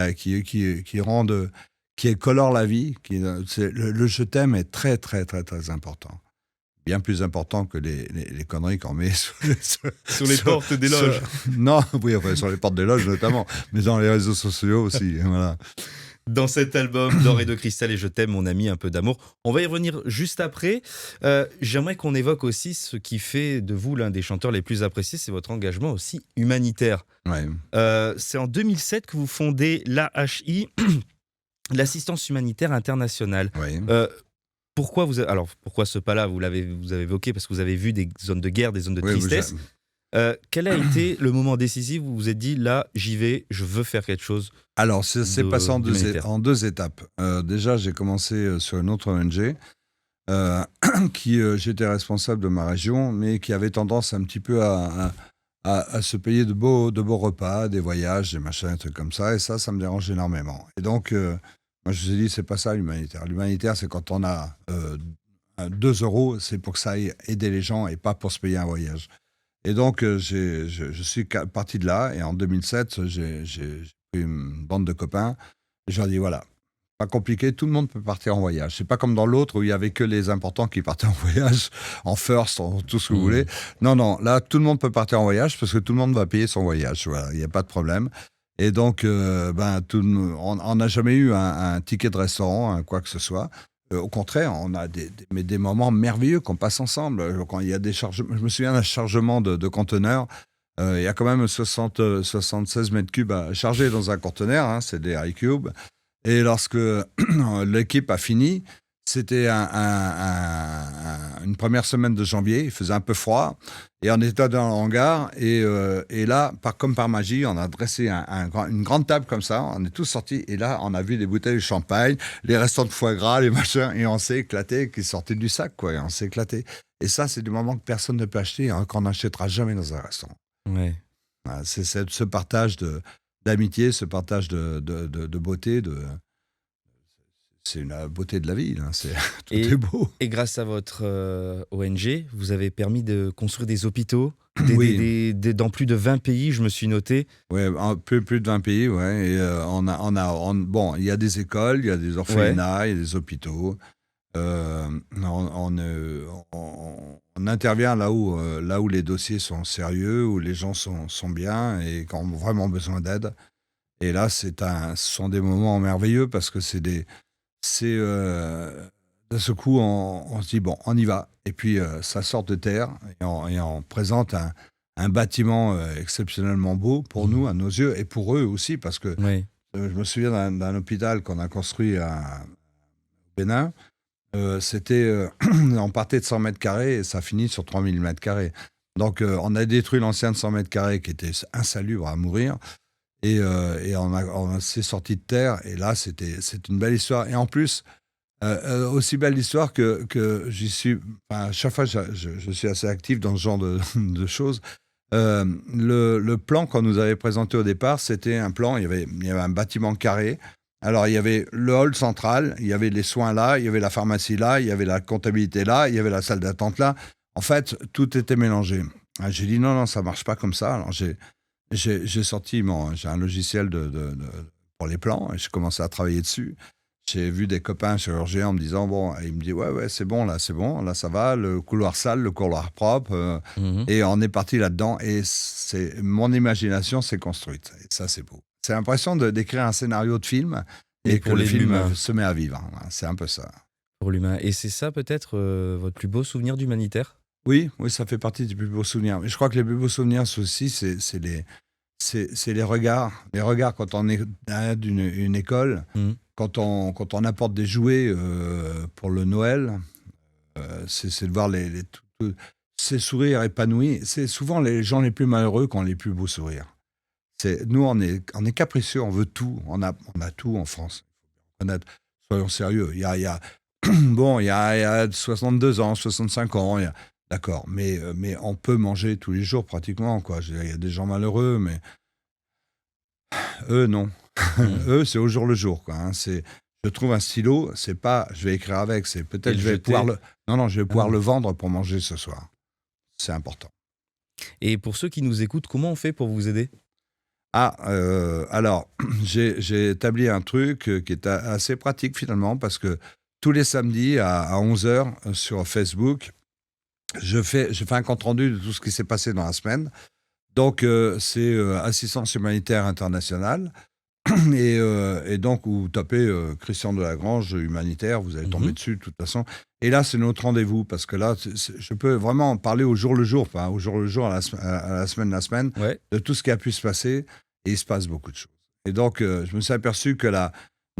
Speaker 2: colore la vie. Le je t'aime est très, très, très, très important. Bien plus important que les conneries qu'on met sur
Speaker 1: les portes des loges.
Speaker 2: Sur les portes des loges notamment, mais dans les réseaux sociaux aussi. Voilà.
Speaker 1: Dans cet album d'Or et de Cristal et Je t'aime, mon ami, un peu d'amour. On va y revenir juste après. J'aimerais qu'on évoque aussi ce qui fait de vous l'un des chanteurs les plus appréciés, c'est votre engagement aussi humanitaire.
Speaker 2: Ouais.
Speaker 1: C'est en 2007 que vous fondez l'AHI, l'Assistance Humanitaire Internationale.
Speaker 2: Ouais.
Speaker 1: pourquoi pourquoi ce pas-là, vous avez évoqué parce que vous avez vu des zones de guerre, des zones de
Speaker 2: Oui,
Speaker 1: tristesse. Quel a été le moment décisif où vous vous êtes dit, là, j'y vais, je veux faire quelque chose?
Speaker 2: Alors, c'est passé
Speaker 1: d'humanitaire.
Speaker 2: en deux étapes. Déjà, j'ai commencé sur une autre ONG j'étais responsable de ma région, mais qui avait tendance un petit peu à se payer de beaux repas, des voyages, des machins, des trucs comme ça. Et ça me dérange énormément. Et donc, moi, je me suis dit, c'est pas ça l'humanitaire. L'humanitaire, c'est quand on a 2 euros, c'est pour que ça aille aider les gens et pas pour se payer un voyage. Et donc, je suis parti de là. Et en 2007, j'ai pris une bande de copains. Et je leur ai dit, voilà, pas compliqué, tout le monde peut partir en voyage. C'est pas comme dans l'autre où il y avait que les importants qui partaient en voyage, en first, en tout ce que vous voulez. Non, là, tout le monde peut partir en voyage parce que tout le monde va payer son voyage. Voilà, il n'y a pas de problème. Et donc, on n'a jamais eu un ticket de restaurant, quoi que ce soit. Au contraire, on a des moments merveilleux qu'on passe ensemble. Quand il y a je me souviens d'un chargement de conteneurs. Il y a quand même 76 mètres cubes à charger dans un conteneur, hein, c'est des high cubes. Et lorsque l'équipe a fini, c'était une première semaine de janvier, il faisait un peu froid, et on était dans le hangar, et là, comme par magie, on a dressé une grande table comme ça, on est tous sortis, et là, on a vu des bouteilles de champagne, les restants de foie gras, les machins, et on s'est éclaté, qui sortaient du sac, quoi, et on s'est éclaté. Et ça, c'est des moments que personne ne peut acheter, hein, qu'on n'achètera jamais dans un restaurant.
Speaker 1: Ouais.
Speaker 2: Voilà, c'est ce partage d'amitié, ce partage de beauté, c'est la beauté de la vie, là. Tout est beau.
Speaker 1: Et grâce à votre ONG, vous avez permis de construire des hôpitaux
Speaker 2: Oui.
Speaker 1: dans plus de 20 pays, je me suis noté.
Speaker 2: Ouais, plus de 20 pays, ouais. Et bon, il y a des écoles, il y a des orphelinats, il y a des hôpitaux. On intervient là où les dossiers sont sérieux, où les gens sont bien et qui ont vraiment besoin d'aide. Et là, ce sont des moments merveilleux parce que d'un seul coup, on se dit, bon, on y va. Et puis, ça sort de terre et on présente un bâtiment exceptionnellement beau pour nous, à nos yeux, et pour eux aussi, parce que
Speaker 1: Oui.
Speaker 2: je me souviens d'un hôpital qu'on a construit au Bénin. On partait de 100 mètres carrés et ça finit sur 3000 mètres carrés. Donc, on a détruit l'ancien de 100 mètres carrés qui était insalubre à mourir. Et on s'est sorti de terre. Et là, c'est une belle histoire. Et en plus, aussi belle histoire que j'y suis. Enfin, à chaque fois, je suis assez actif dans ce genre de choses. Le plan qu'on nous avait présenté au départ, c'était un plan. Il y avait un bâtiment carré. Alors, il y avait le hall central, il y avait les soins là, il y avait la pharmacie là, il y avait la comptabilité là, il y avait la salle d'attente là. En fait, tout était mélangé. J'ai dit non, ça marche pas comme ça. Alors, j'ai sorti j'ai un logiciel pour les plans et j'ai commencé à travailler dessus. J'ai vu des copains chirurgiens en me disant, bon, et il me dit, ouais, c'est bon, là, ça va, le couloir sale, le couloir propre, et on est parti là-dedans, et mon imagination s'est construite. Et ça, c'est beau. C'est l'impression d'écrire un scénario de film, et que le film se met à vivre. C'est un peu ça.
Speaker 1: Pour l'humain. Et c'est ça, peut-être, votre plus beau souvenir d'humanitaire?
Speaker 2: Oui, ça fait partie des plus beaux souvenirs. Mais je crois que les plus beaux souvenirs aussi, c'est les regards. Les regards quand on est derrière une école, quand on apporte des jouets pour le Noël, c'est de voir ces sourires épanouis. C'est souvent les gens les plus malheureux qui ont les plus beaux sourires. Nous, on est capricieux, on veut tout. On a tout en France. Soyons sérieux. Il y a 62 ans, 65 ans, d'accord, mais on peut manger tous les jours pratiquement, quoi. Il y a des gens malheureux, mais eux, non. Eux, c'est au jour le jour, quoi. Je trouve un stylo, c'est pas je vais écrire avec, c'est peut-être je vais pouvoir le vendre pour manger ce soir. C'est important.
Speaker 1: Et pour ceux qui nous écoutent, comment on fait pour vous aider?
Speaker 2: Alors, j'ai établi un truc qui est assez pratique finalement, parce que tous les samedis à 11h sur Facebook, je fais un compte-rendu de tout ce qui s'est passé dans la semaine. Donc, c'est Assistance humanitaire internationale. Et donc, vous tapez Christian Delagrange humanitaire, vous allez tomber dessus de toute façon. Et là, c'est notre rendez-vous, parce que là, je peux vraiment parler au jour le jour, à la semaine,
Speaker 1: Ouais.
Speaker 2: de tout ce qui a pu se passer. Et il se passe beaucoup de choses. Et donc, je me suis aperçu que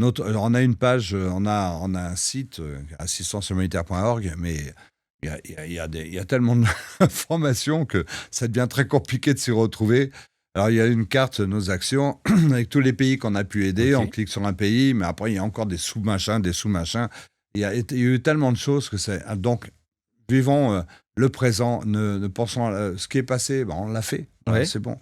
Speaker 2: On a une page, on a un site, assistancehumanitaire.org, mais il y a tellement d'informations que ça devient très compliqué de s'y retrouver. Alors, il y a une carte, nos actions, avec tous les pays qu'on a pu aider.
Speaker 1: Ok.
Speaker 2: On clique sur un pays, mais après, il y a encore des sous-machins, des sous-machins. Il y a eu tellement de choses que c'est. Donc, vivons le présent, ne pensons à ce qui est passé, on l'a fait, voilà,
Speaker 1: Ouais.
Speaker 2: c'est bon.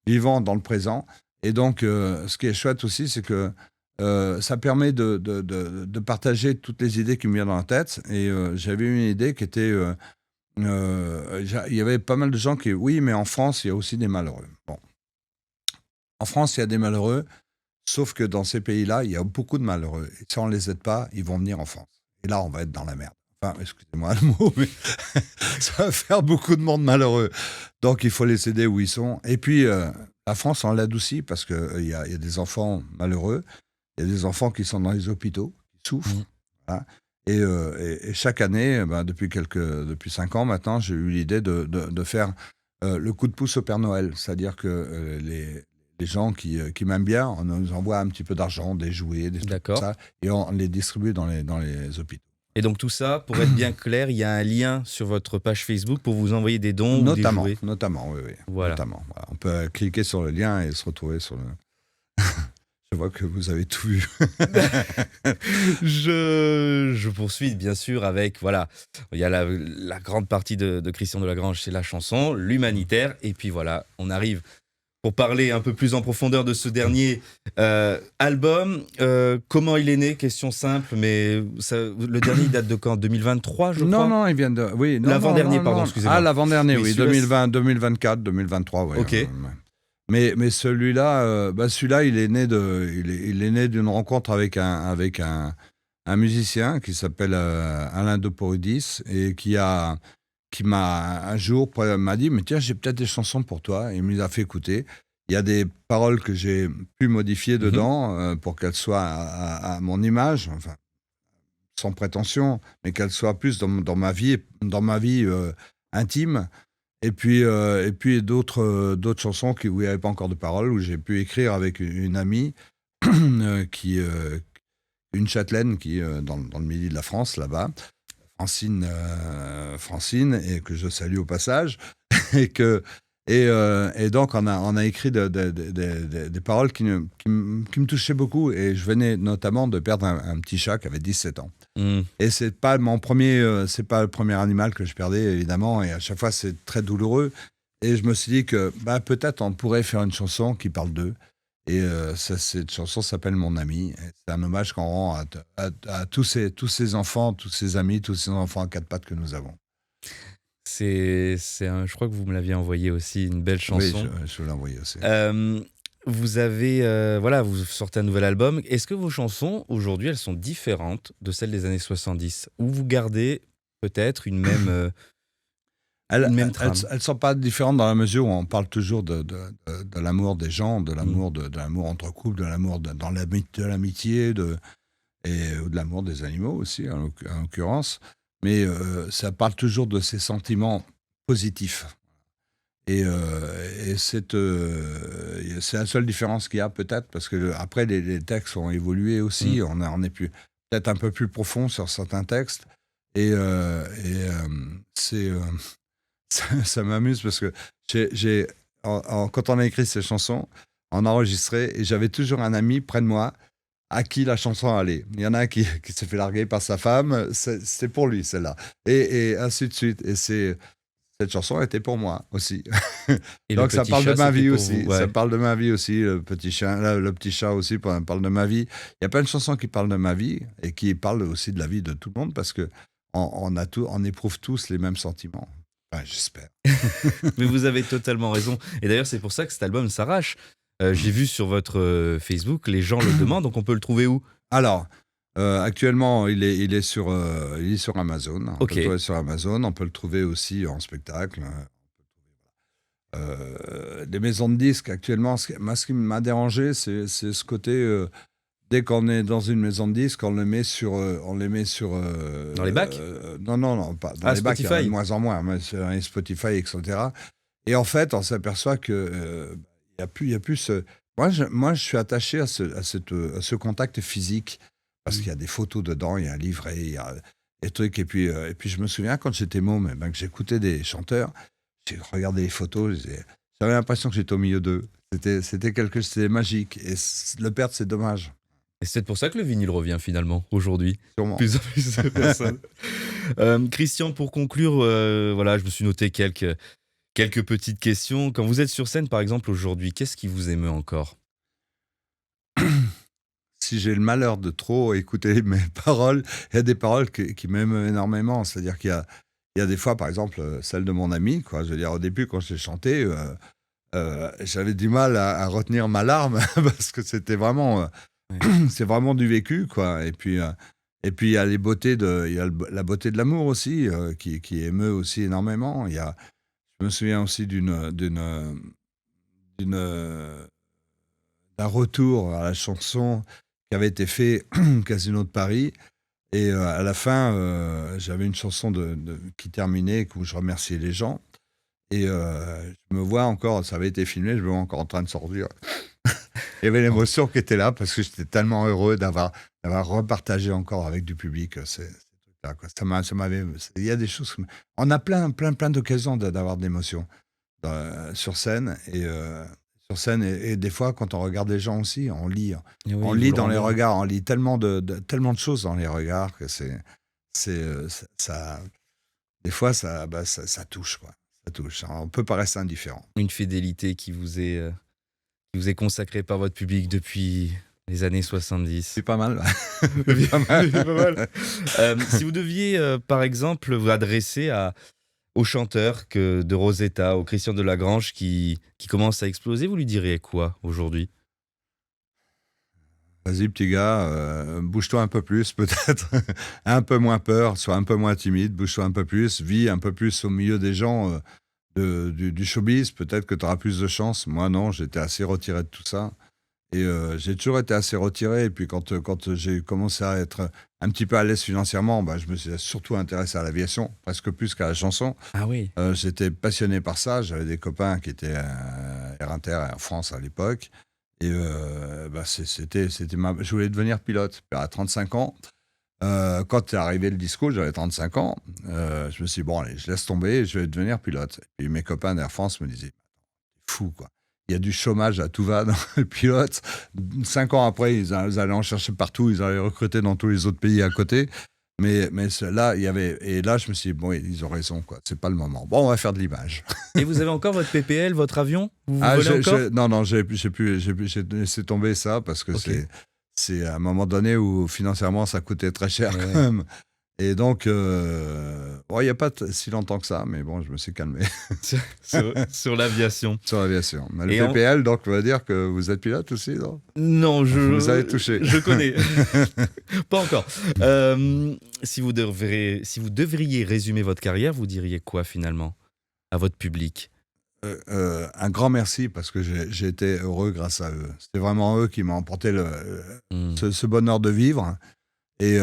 Speaker 2: Vivons dans le présent. Et donc, ce qui est chouette aussi, c'est que ça permet de partager toutes les idées qui me viennent dans la tête. Et j'avais une idée qui était... il y avait pas mal de gens qui... Oui, mais en France, il y a aussi des malheureux. Bon. En France, il y a des malheureux, sauf que dans ces pays-là, il y a beaucoup de malheureux. Et si on ne les aide pas, ils vont venir en France. Et là, on va être dans la merde. Enfin, excusez-moi le mot, mais ça va faire beaucoup de monde malheureux. Donc, il faut les aider où ils sont. Et puis, la France, on l'aide aussi parce qu'il y a des enfants malheureux. Il y a des enfants qui sont dans les hôpitaux, qui souffrent.
Speaker 1: Mhm.
Speaker 2: Voilà. Et chaque année, depuis 5 ans maintenant, j'ai eu l'idée de faire le coup de pouce au Père Noël. C'est-à-dire que les gens qui m'aiment bien, on nous envoie un petit peu d'argent, des jouets, des trucs comme
Speaker 1: D'accord.
Speaker 2: ça, et on les distribue dans les hôpitaux.
Speaker 1: Et donc tout ça, pour être bien clair, il y a un lien sur votre page Facebook pour vous envoyer des dons ou des jouets.
Speaker 2: Notamment, oui.
Speaker 1: Voilà.
Speaker 2: Notamment, voilà. On peut cliquer sur le lien et se retrouver sur le... Je vois que vous avez tout vu.
Speaker 1: Je poursuis bien sûr avec, voilà, il y a la grande partie de Christian Delagrange, c'est la chanson, l'humanitaire, et puis voilà, on arrive pour parler un peu plus en profondeur de ce dernier album. Comment il est né? Question simple, mais le dernier il date de quand? 2023, je crois.
Speaker 2: Non, il vient de... Oui, non,
Speaker 1: L'avant-dernier,
Speaker 2: non,
Speaker 1: pardon,
Speaker 2: non.
Speaker 1: excusez-moi.
Speaker 2: Ah, l'avant-dernier,
Speaker 1: Oui,
Speaker 2: oui,
Speaker 1: celui-là,
Speaker 2: 2024, 2023, oui.
Speaker 1: Ok.
Speaker 2: Mais celui-là, celui-là, il est né d'une rencontre avec un musicien qui s'appelle Alain Doporidis et qui m'a un jour m'a dit, mais tiens, j'ai peut-être des chansons pour toi. Et il me les a fait écouter. Il y a des paroles que j'ai pu modifier dedans pour qu'elles soient à mon image, enfin, sans prétention, mais qu'elles soient plus dans ma vie intime. Et puis d'autres chansons où il n'y avait pas encore de paroles, où j'ai pu écrire avec une amie, une châtelaine qui est dans le midi de la France, là-bas, Francine, et que je salue au passage, et donc on a écrit des paroles qui me touchaient beaucoup, et je venais notamment de perdre un petit chat qui avait 17 ans. Et c'est pas le premier animal que je perdais, évidemment, et à chaque fois c'est très douloureux. Et je me suis dit que peut-être on pourrait faire une chanson qui parle d'eux. Et cette chanson s'appelle Mon ami. Et c'est un hommage qu'on rend à tous ces enfants, tous ces amis, tous ces enfants à quatre pattes que nous avons.
Speaker 1: je crois que vous me l'aviez envoyé aussi, une belle chanson.
Speaker 2: Oui, je l'ai envoyé aussi.
Speaker 1: Vous avez, vous sortez un nouvel album. Est-ce que vos chansons, aujourd'hui, elles sont différentes de celles des années 70? Ou vous gardez peut-être une même trame?
Speaker 2: Elles ne sont pas différentes dans la mesure où on parle toujours de l'amour des gens, de l'amour entre couples, de l'amour de l'amitié, ou de l'amour des animaux aussi, en l'occurrence. Mais ça parle toujours de ces sentiments positifs. Et c'est la seule différence qu'il y a peut-être, parce que après les textes ont évolué aussi, on est peut-être un peu plus profond sur certains textes, et ça m'amuse parce que quand on a écrit ces chansons, on a enregistré, et j'avais toujours un ami près de moi à qui la chanson allait. Il y en a un qui s'est fait larguer par sa femme, c'est pour lui celle-là, et ainsi de suite. Et cette chanson était pour moi aussi.
Speaker 1: Et
Speaker 2: donc ça parle de ma vie aussi.
Speaker 1: Vous, ouais.
Speaker 2: Ça parle de ma vie aussi. Le petit chat aussi parle de ma vie. Il y a plein de chansons qui parlent de ma vie et qui parlent aussi de la vie de tout le monde, parce que on éprouve tous les mêmes sentiments. Enfin, j'espère.
Speaker 1: Mais vous avez totalement raison. Et d'ailleurs, c'est pour ça que cet album s'arrache. J'ai vu sur votre Facebook, les gens le demandent, donc on peut le trouver où?
Speaker 2: Alors, actuellement, il est sur Amazon. On
Speaker 1: Ok.
Speaker 2: peut le trouver sur Amazon. On peut le trouver aussi en spectacle. Des maisons de disques, actuellement, ce qui m'a dérangé, c'est ce côté... dès qu'on est dans une maison de disques, on les met sur...
Speaker 1: Dans les bacs?
Speaker 2: Non, pas dans les bacs, il y en a de moins en moins, mais sur Spotify, etc. Et en fait, on s'aperçoit que il y a plus Moi, je suis attaché à ce contact physique, parce qu'il y a des photos dedans, il y a un livret, il y a des trucs. Et puis je me souviens, quand j'étais môme, que j'écoutais des chanteurs, j'ai regardé les photos, j'avais l'impression que j'étais au milieu d'eux. C'était magique. Et le perdre, c'est dommage,
Speaker 1: Et c'est peut-être pour ça que le vinyle revient finalement aujourd'hui.
Speaker 2: sûrement.
Speaker 1: Plus en plus de personnes. Christian, pour conclure, voilà, je me suis noté quelques petites questions. Quand vous êtes sur scène, par exemple, aujourd'hui, qu'est-ce qui vous émeut encore?
Speaker 2: Si j'ai le malheur de trop écouter mes paroles, il y a des paroles qui m'aiment énormément. C'est-à-dire il y a des fois, par exemple, celle de mon ami, quoi. Je veux dire, au début, quand j'ai chanté, j'avais du mal à retenir ma larme parce que c'était vraiment,
Speaker 1: Ouais.
Speaker 2: c'est vraiment du vécu, quoi. Et puis il y a il y a la beauté de l'amour aussi, qui émeut aussi énormément. Je me souviens aussi d'une, d'un retour à la chanson qui avait été fait au Casino de Paris. Et à la fin, j'avais une chanson qui terminait, où je remerciais les gens. Et je me vois encore, ça avait été filmé, je me vois encore en train de sortir. Il y avait l'émotion qui était là, parce que j'étais tellement heureux d'avoir repartagé encore avec du public ces trucs-là, quoi. Il y a des choses. On a plein d'occasions d'avoir de l'émotion sur scène. Sur scène, et des fois, quand on regarde les gens aussi, on lit.
Speaker 1: Et oui,
Speaker 2: On
Speaker 1: vous
Speaker 2: lit
Speaker 1: le
Speaker 2: dans les
Speaker 1: rendez.
Speaker 2: regards, on lit tellement de choses dans les regards que ça, des fois, ça touche, quoi. Ça touche. On peut pas rester indifférent.
Speaker 1: Une fidélité qui vous est consacrée par votre public depuis les années 70.
Speaker 2: C'est pas mal.
Speaker 1: Oui,
Speaker 2: Pas mal.
Speaker 1: pas mal. Si vous deviez, par exemple, vous adresser au chanteur de Rosetta, au Christian Delagrange qui commence à exploser, vous lui diriez quoi aujourd'hui?
Speaker 2: Vas-y, petit gars, bouge-toi un peu plus, peut-être. Un peu moins peur, sois un peu moins timide, bouge-toi un peu plus, vis un peu plus au milieu des gens du showbiz. Peut-être que tu auras plus de chance. Moi, non, j'étais assez retiré de tout ça. Et j'ai toujours été assez retiré. Et puis, quand j'ai commencé à être un petit peu à l'aise financièrement, je me suis surtout intéressé à l'aviation, presque plus qu'à la chanson.
Speaker 1: Ah oui.
Speaker 2: J'étais passionné par ça. J'avais des copains qui étaient Air Inter, Air France à l'époque. Et je voulais devenir pilote. Puis à 35 ans, quand est arrivé le disco, j'avais 35 ans. Je me suis dit, bon, allez, je laisse tomber, je vais devenir pilote. Et puis mes copains d'Air France me disaient, t'es fou, quoi. Il y a du chômage à tout va dans les pilotes. 5 ans après, ils allaient en chercher partout, ils allaient recruter dans tous les autres pays à côté. Mais là, et là, je me suis dit, bon, ils ont raison, quoi. C'est pas le moment. Bon, on va faire de l'image.
Speaker 1: Et vous avez encore votre PPL, votre avion? Vous volez encore?
Speaker 2: Non, j'ai laissé tomber ça, parce que
Speaker 1: Ok.
Speaker 2: c'est à un moment donné où financièrement ça coûtait très cher,
Speaker 1: Ouais.
Speaker 2: quand même. Et donc, il n'y a pas si longtemps que ça, mais bon, je me suis calmé
Speaker 1: Sur l'aviation.
Speaker 2: sur l'aviation. Mais le
Speaker 1: Et
Speaker 2: PPL, donc, on va dire que vous êtes pilote aussi, non?
Speaker 1: Non,
Speaker 2: Vous avez touché.
Speaker 1: Je connais. Pas encore. Si vous devriez résumer votre carrière, vous diriez quoi finalement à votre public?
Speaker 2: Un grand merci, parce que j'ai été heureux grâce à eux. C'est vraiment eux qui m'ont apporté
Speaker 1: Hmm.
Speaker 2: ce bonheur de vivre. Et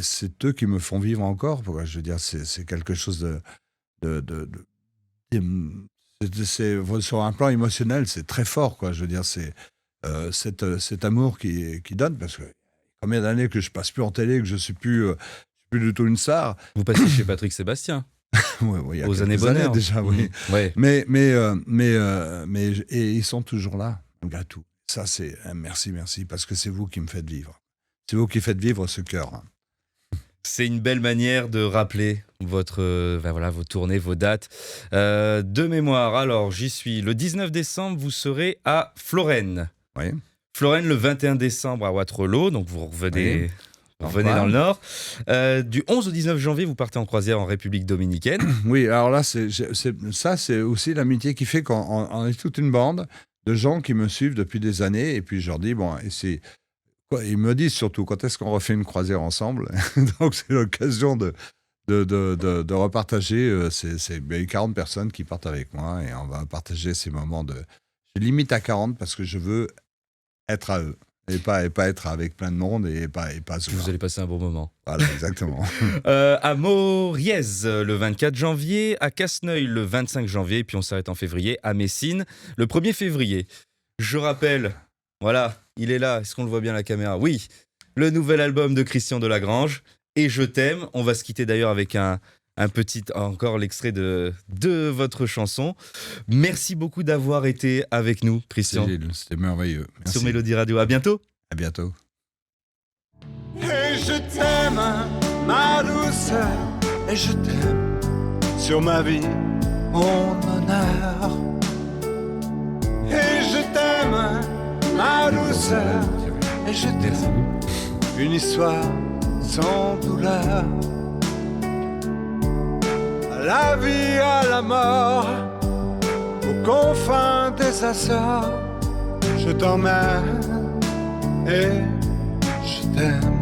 Speaker 2: c'est eux qui me font vivre encore. Je veux dire, c'est quelque chose sur un plan émotionnel, c'est très fort, quoi. Je veux dire, c'est cet amour qui donne, parce que combien d'années que je passe plus en télé, que je suis plus du tout une star.
Speaker 1: Vous passez chez Patrick Sébastien,
Speaker 2: Ouais, il y a
Speaker 1: aux années
Speaker 2: quelques
Speaker 1: bonheur.
Speaker 2: déjà, oui.
Speaker 1: Ouais.
Speaker 2: Et ils sont toujours là, malgré tout. Ça, c'est un merci, parce que c'est vous qui me faites vivre. C'est vous qui faites vivre ce cœur, hein.
Speaker 1: C'est une belle manière de rappeler vos tournées, vos dates. De mémoire, alors j'y suis. Le 19 décembre, vous serez à Florène.
Speaker 2: Oui.
Speaker 1: Florène le 21 décembre à Waterloo, donc vous revenez,
Speaker 2: Oui.
Speaker 1: dans le Nord. Du 11 au 19 janvier, vous partez en croisière en République dominicaine.
Speaker 2: Oui, alors là, c'est aussi l'amitié qui fait qu'on est toute une bande de gens qui me suivent depuis des années. Et puis je leur dis, bon, ils me disent surtout, quand est-ce qu'on refait une croisière ensemble? Donc c'est l'occasion de repartager. Il y a 40 personnes qui partent avec moi, et on va partager ces moments Je limite à 40, parce que je veux être à eux. Et pas être avec plein de monde, et pas se voir.
Speaker 1: Vous allez passer un bon moment.
Speaker 2: Voilà, exactement.
Speaker 1: À Mauriez le 24 janvier, à Casseneuil le 25 janvier, et puis on s'arrête en février, à Messine le 1er février. Je rappelle, voilà, il est là. Est-ce qu'on le voit bien à la caméra? Oui, le nouvel album de Christian Delagrange. Et Je t'aime. On va se quitter d'ailleurs avec un petit, encore l'extrait de votre chanson. Merci beaucoup d'avoir été avec nous, Christian,
Speaker 2: C'était merveilleux. Merci.
Speaker 1: sur Mélodie Radio. À bientôt.
Speaker 2: À bientôt.
Speaker 3: Et je t'aime, ma douceur, et je t'aime sur ma vie, mon honneur. Et je t'aime, ma douceur, et je t'aime, une histoire sans douleur. À la vie, à la mort, aux confins des Açores, je t'emmène et je t'aime.